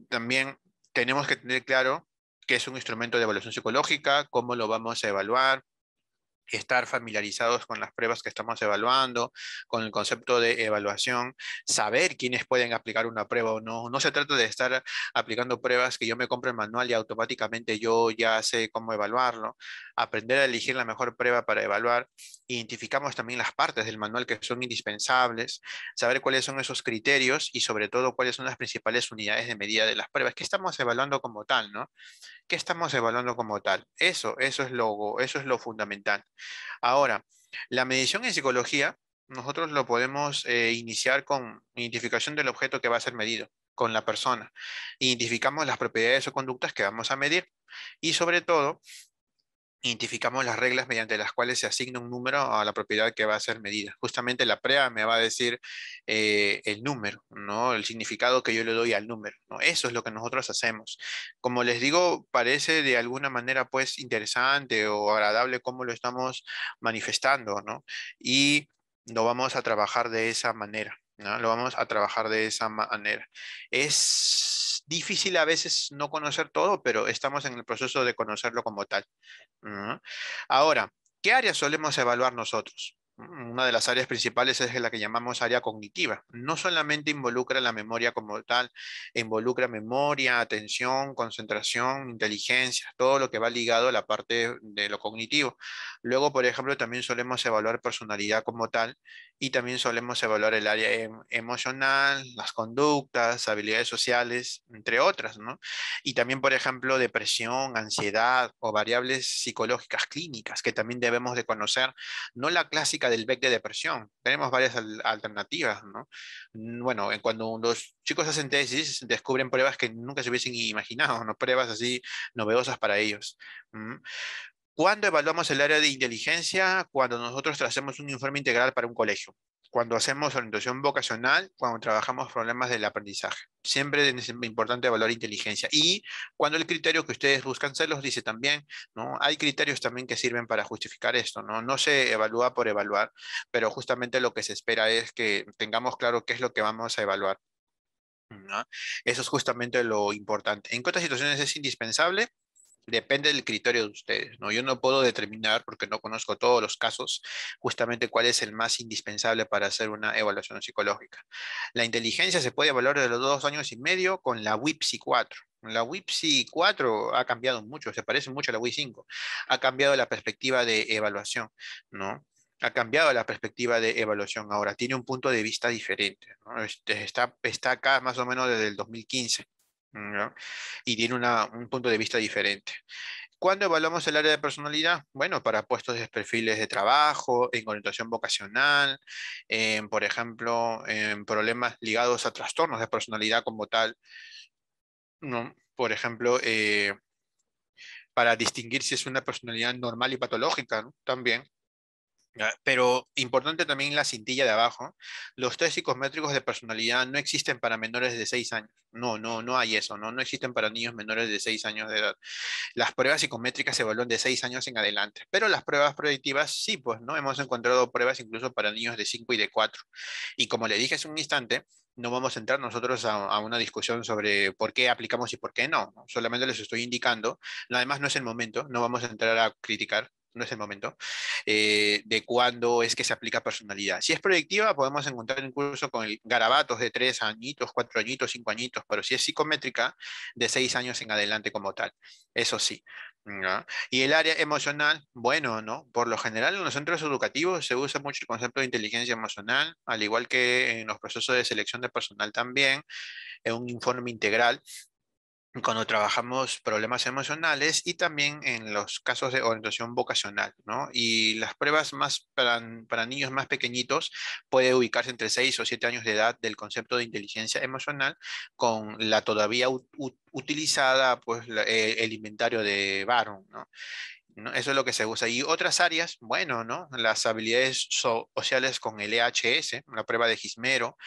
también tenemos que tener claro qué es un instrumento de evaluación psicológica, cómo lo vamos a evaluar, estar familiarizados con las pruebas que estamos evaluando, con el concepto de evaluación, saber quiénes pueden aplicar una prueba o no. No se trata de estar aplicando pruebas que yo me compre el manual y automáticamente yo ya sé cómo evaluarlo. Aprender a elegir la mejor prueba para evaluar. Identificamos también las partes del manual que son indispensables, saber cuáles son esos criterios y sobre todo cuáles son las principales unidades de medida de las pruebas. ¿Qué estamos evaluando como tal, no? ¿Qué estamos evaluando como tal? Eso es lo fundamental. Ahora, la medición en psicología, nosotros lo podemos iniciar con identificación del objeto que va a ser medido, con la persona. Identificamos las propiedades o conductas que vamos a medir y sobre todo identificamos las reglas mediante las cuales se asigna un número a la propiedad que va a ser medida. Justamente la prueba me va a decir el número, ¿no? El significado que yo le doy al número, ¿no? Eso es lo que nosotros hacemos. Como les digo, parece de alguna manera pues interesante o agradable cómo lo estamos manifestando, ¿no? Y lo vamos a trabajar de esa manera. ¿No? Lo vamos a trabajar de esa manera. Es difícil a veces no conocer todo, pero estamos en el proceso de conocerlo como tal. Ujú. Ahora, ¿qué áreas solemos evaluar nosotros? Una de las áreas principales es la que llamamos área cognitiva. No solamente involucra la memoria como tal, involucra memoria, atención, concentración, inteligencia, todo lo que va ligado a la parte de lo cognitivo. Luego, por ejemplo, también solemos evaluar personalidad como tal y también solemos evaluar el área emocional, las conductas, habilidades sociales, entre otras, ¿no? Y también, por ejemplo, depresión, ansiedad o variables psicológicas clínicas que también debemos de conocer. No la clásica del BEC de depresión. Tenemos varias alternativas, ¿no? Bueno, cuando los chicos hacen tesis, descubren pruebas que nunca se hubiesen imaginado, ¿no? Pruebas así novedosas para ellos. ¿Mm? ¿Cuándo evaluamos el área de inteligencia? Cuando nosotros tracemos un informe integral para un colegio. Cuando hacemos orientación vocacional, cuando trabajamos problemas del aprendizaje. Siempre es importante evaluar inteligencia. Y cuando el criterio que ustedes buscan se los dice también, ¿no? Hay criterios también que sirven para justificar esto, ¿no? No se evalúa por evaluar, pero justamente lo que se espera es que tengamos claro qué es lo que vamos a evaluar, ¿no? Eso es justamente lo importante. ¿En qué otras situaciones es indispensable? Depende del criterio de ustedes, ¿no? Yo no puedo determinar, porque no conozco todos los casos, justamente cuál es el más indispensable para hacer una evaluación psicológica. La inteligencia se puede evaluar de los 2 años y medio con la WIPSI 4. La WIPSI 4 ha cambiado mucho, se parece mucho a la WIPSI 5. Ha cambiado la perspectiva de evaluación, ¿no? Ha cambiado la perspectiva de evaluación ahora, tiene un punto de vista diferente, ¿no? Está acá más o menos desde el 2015. ¿No? Y tiene un punto de vista diferente. ¿Cuándo evaluamos el área de personalidad? Bueno, para puestos de perfiles de trabajo, en orientación vocacional, por ejemplo, en problemas ligados a trastornos de personalidad como tal, ¿no? Por ejemplo, para distinguir si es una personalidad normal y patológica, ¿no? También. Ya, pero importante también la cintilla de abajo. Los test psicométricos de personalidad no existen para menores de 6 años. No, no, no hay eso, ¿no? No existen para niños menores de 6 años de edad. Las pruebas psicométricas se evalúan de 6 años en adelante, pero las pruebas predictivas sí, pues, ¿no? Hemos encontrado pruebas incluso para niños de 5 y de 4. Y como le dije hace un instante, no vamos a entrar nosotros a una discusión sobre por qué aplicamos y por qué no, ¿no? Solamente les estoy indicando. Además, no es el momento, no vamos a entrar a criticar. No es el momento de cuándo es que se aplica personalidad. Si es proyectiva, podemos encontrar incluso con garabatos de 3 añitos, 4 añitos, 5 añitos, pero si es psicométrica, de 6 años en adelante como tal. Eso sí. ¿No? Y el área emocional, bueno, ¿no? Por lo general en los centros educativos se usa mucho el concepto de inteligencia emocional, al igual que en los procesos de selección de personal también, en un informe integral cuando trabajamos problemas emocionales y también en los casos de orientación vocacional, ¿no? Y las pruebas más para niños más pequeñitos puede ubicarse entre 6 o 7 años de edad del concepto de inteligencia emocional con la todavía utilizada, pues, el inventario de Barron, ¿no? ¿No? Eso es lo que se usa. Y otras áreas, bueno, ¿no? Las habilidades sociales con el EHS, la prueba de Gismero,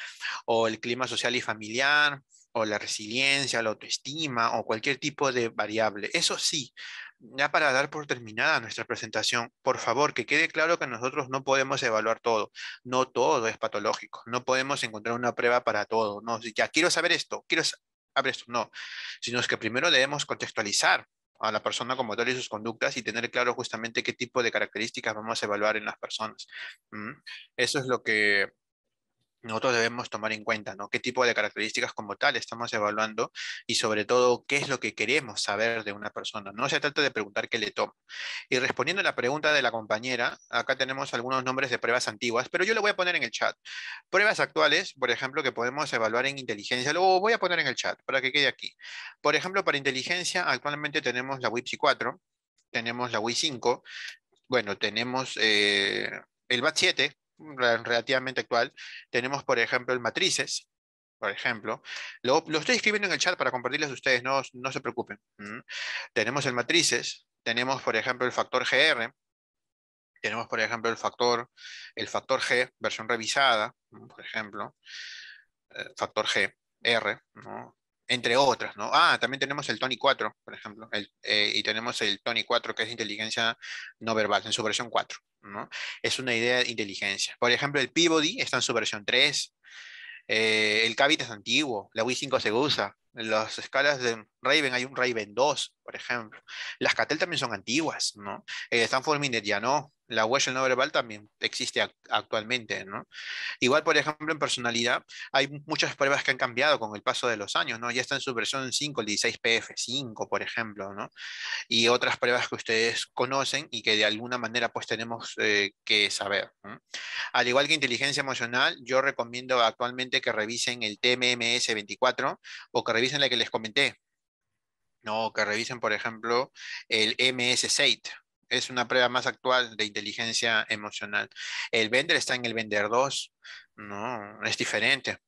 o el clima social y familiar, o la resiliencia, la autoestima, o cualquier tipo de variable. Eso sí, ya para dar por terminada nuestra presentación, por favor, que quede claro que nosotros no podemos evaluar todo. No todo es patológico. No podemos encontrar una prueba para todo. No, si ya quiero saber esto, saber esto. No, sino es que primero debemos contextualizar a la persona como tal y sus conductas y tener claro justamente qué tipo de características vamos a evaluar en las personas. ¿Mm? Eso es lo que nosotros debemos tomar en cuenta, ¿no? ¿Qué tipo de características como tal estamos evaluando y sobre todo qué es lo que queremos saber de una persona? No se trata de preguntar qué le toma. Y respondiendo a la pregunta de la compañera, acá tenemos algunos nombres de pruebas antiguas, pero yo lo voy a poner en el chat. Pruebas actuales, por ejemplo, que podemos evaluar en inteligencia, luego voy a poner en el chat para que quede aquí. Por ejemplo, para inteligencia, actualmente tenemos la WIPSI 4, tenemos la WIS 5, bueno, tenemos el BAT 7, relativamente actual. Tenemos, por ejemplo, el Matrices, por ejemplo. Lo estoy escribiendo en el chat para compartirles a ustedes, no, no se preocupen. Tenemos el Matrices, tenemos, por ejemplo, el factor GR, tenemos, por ejemplo, el factor G, versión revisada, ¿no? Por ejemplo, factor G, R, ¿no? Entre otras, ¿no? Ah, también tenemos el Tony 4, por ejemplo, y tenemos el Tony 4, que es inteligencia no verbal, en su versión 4, ¿no? Es una idea de inteligencia. Por ejemplo, el Peabody está en su versión 3, el Cavite es antiguo, la Wii 5 se usa. En las escalas de Raven hay un Raven 2, por ejemplo. Las Catel también son antiguas, ¿no? El Stanford Minet ya no. La Wechsler no verbal también existe actualmente, ¿no? Igual, por ejemplo, en personalidad, hay muchas pruebas que han cambiado con el paso de los años, ¿no? Ya está en su versión 5, el 16PF5, por ejemplo, ¿no? Y otras pruebas que ustedes conocen y que de alguna manera pues tenemos que saber, ¿no? Al igual que inteligencia emocional, yo recomiendo actualmente que revisen el TMMS 24 o que revisen la que les comenté, ¿no? Que revisen, por ejemplo, el MS-SATE. Es una prueba más actual de inteligencia emocional. El Bender está en el Bender 2, no, es diferente.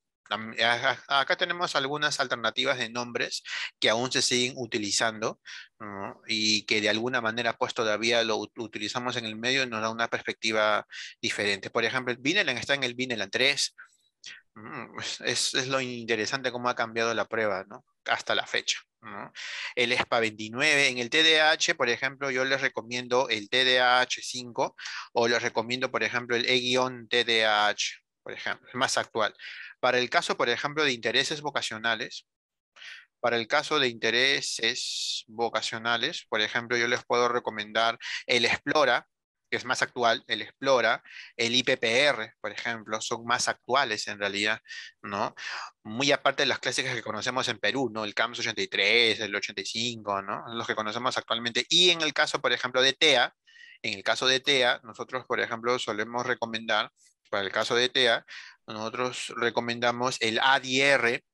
Acá tenemos algunas alternativas de nombres que aún se siguen utilizando, ¿no? Y que de alguna manera pues todavía lo utilizamos en el medio y nos da una perspectiva diferente. Por ejemplo, el Vineland está en el Vineland 3. Es lo interesante cómo ha cambiado la prueba, ¿no? Hasta la fecha, ¿no? El ESPA 29, en el TDAH, por ejemplo, yo les recomiendo el TDAH 5 o les recomiendo, por ejemplo, el E-TDAH, por ejemplo, es más actual. Para el caso, por ejemplo, de intereses vocacionales, para el caso de intereses vocacionales, por ejemplo, yo les puedo recomendar el Explora, que es más actual, el Explora, el IPPR, por ejemplo, son más actuales en realidad, ¿no? Muy aparte de las clásicas que conocemos en Perú, ¿no? El CAMS 83, el 85, ¿no? Los que conocemos actualmente. Y en el caso, por ejemplo, de TEA, en el caso de TEA, nosotros, por ejemplo, solemos recomendar, para el caso de TEA, nosotros recomendamos el ADR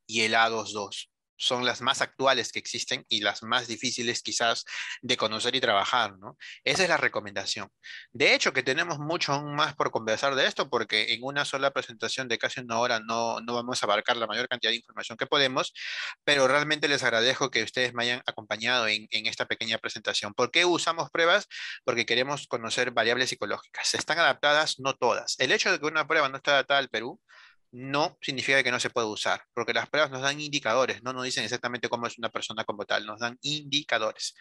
y el A22. son las más actuales que existen y las más difíciles quizás de conocer y trabajar, ¿no? Esa es la recomendación. De hecho, que tenemos mucho aún más por conversar de esto, porque en una sola presentación de casi una hora no vamos a abarcar la mayor cantidad de información que podemos, pero realmente les agradezco que ustedes me hayan acompañado en esta pequeña presentación. ¿Por qué usamos pruebas? Porque queremos conocer variables psicológicas. Están adaptadas, no todas. El hecho de que una prueba no esté adaptada al Perú no significa que no se pueda usar, porque las pruebas nos dan indicadores, no nos dicen exactamente cómo es una persona como tal, nos dan indicadores.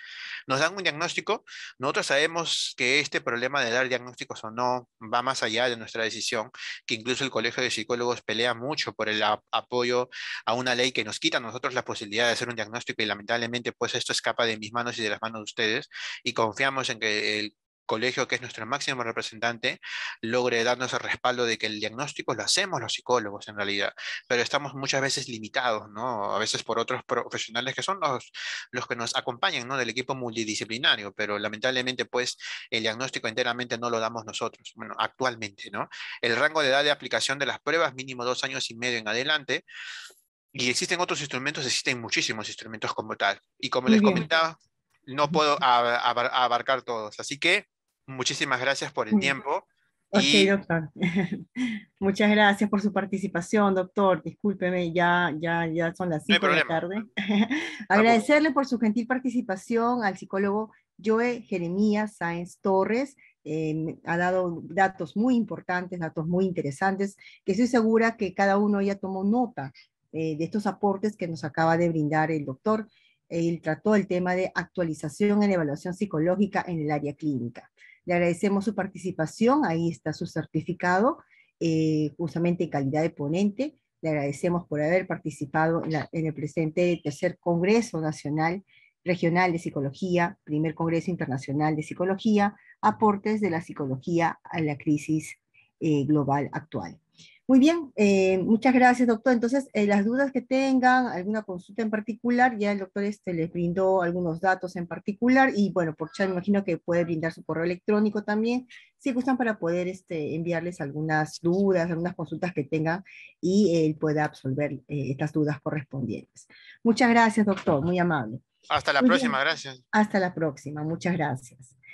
Nos dan un diagnóstico, nosotros sabemos que este problema de dar diagnósticos o no va más allá de nuestra decisión, que incluso el Colegio de Psicólogos pelea mucho por el apoyo a una ley que nos quita a nosotros la posibilidad de hacer un diagnóstico y lamentablemente pues esto escapa de mis manos y de las manos de ustedes y confiamos en que el colegio, que es nuestro máximo representante, logre darnos el respaldo de que el diagnóstico lo hacemos los psicólogos en realidad, pero estamos muchas veces limitados, ¿no? A veces por otros profesionales que son los que nos acompañan, ¿no? Del equipo multidisciplinario, pero lamentablemente pues el diagnóstico enteramente no lo damos nosotros, bueno, actualmente, ¿no? El rango de edad de aplicación de las pruebas, mínimo 2 años y medio en adelante, y existen otros instrumentos, existen muchísimos instrumentos como tal, y como Muy les bien. comentaba, no puedo abarcar todos, así que muchísimas gracias por el tiempo. Ok, Y doctor. Muchas gracias por su participación, doctor. Discúlpeme, ya son las no hay 5 de la problema, tarde. no me preocupo. Agradecerle por su gentil participación al psicólogo Joe Jeremías Sáenz Torres. Ha dado datos muy importantes, datos muy interesantes, que estoy segura que cada uno ya tomó nota de estos aportes que nos acaba de brindar el doctor. Él trató el tema de actualización en evaluación psicológica en el área clínica. Le agradecemos su participación, ahí está su certificado, justamente en calidad de ponente. Le agradecemos por haber participado en el presente tercer Congreso Nacional Regional de Psicología, primer Congreso Internacional de Psicología, aportes de la psicología a la crisis global actual. Muy bien, muchas gracias, doctor. Entonces, las dudas que tengan, alguna consulta en particular, ya el doctor les brindó algunos datos en particular y bueno, por chat me imagino que puede brindar su correo electrónico también, si gustan para poder enviarles algunas dudas, algunas consultas que tengan y él pueda absolver estas dudas correspondientes. Muchas gracias, doctor, muy amable. Hasta la Muy próxima, bien, gracias. hasta la próxima, muchas gracias.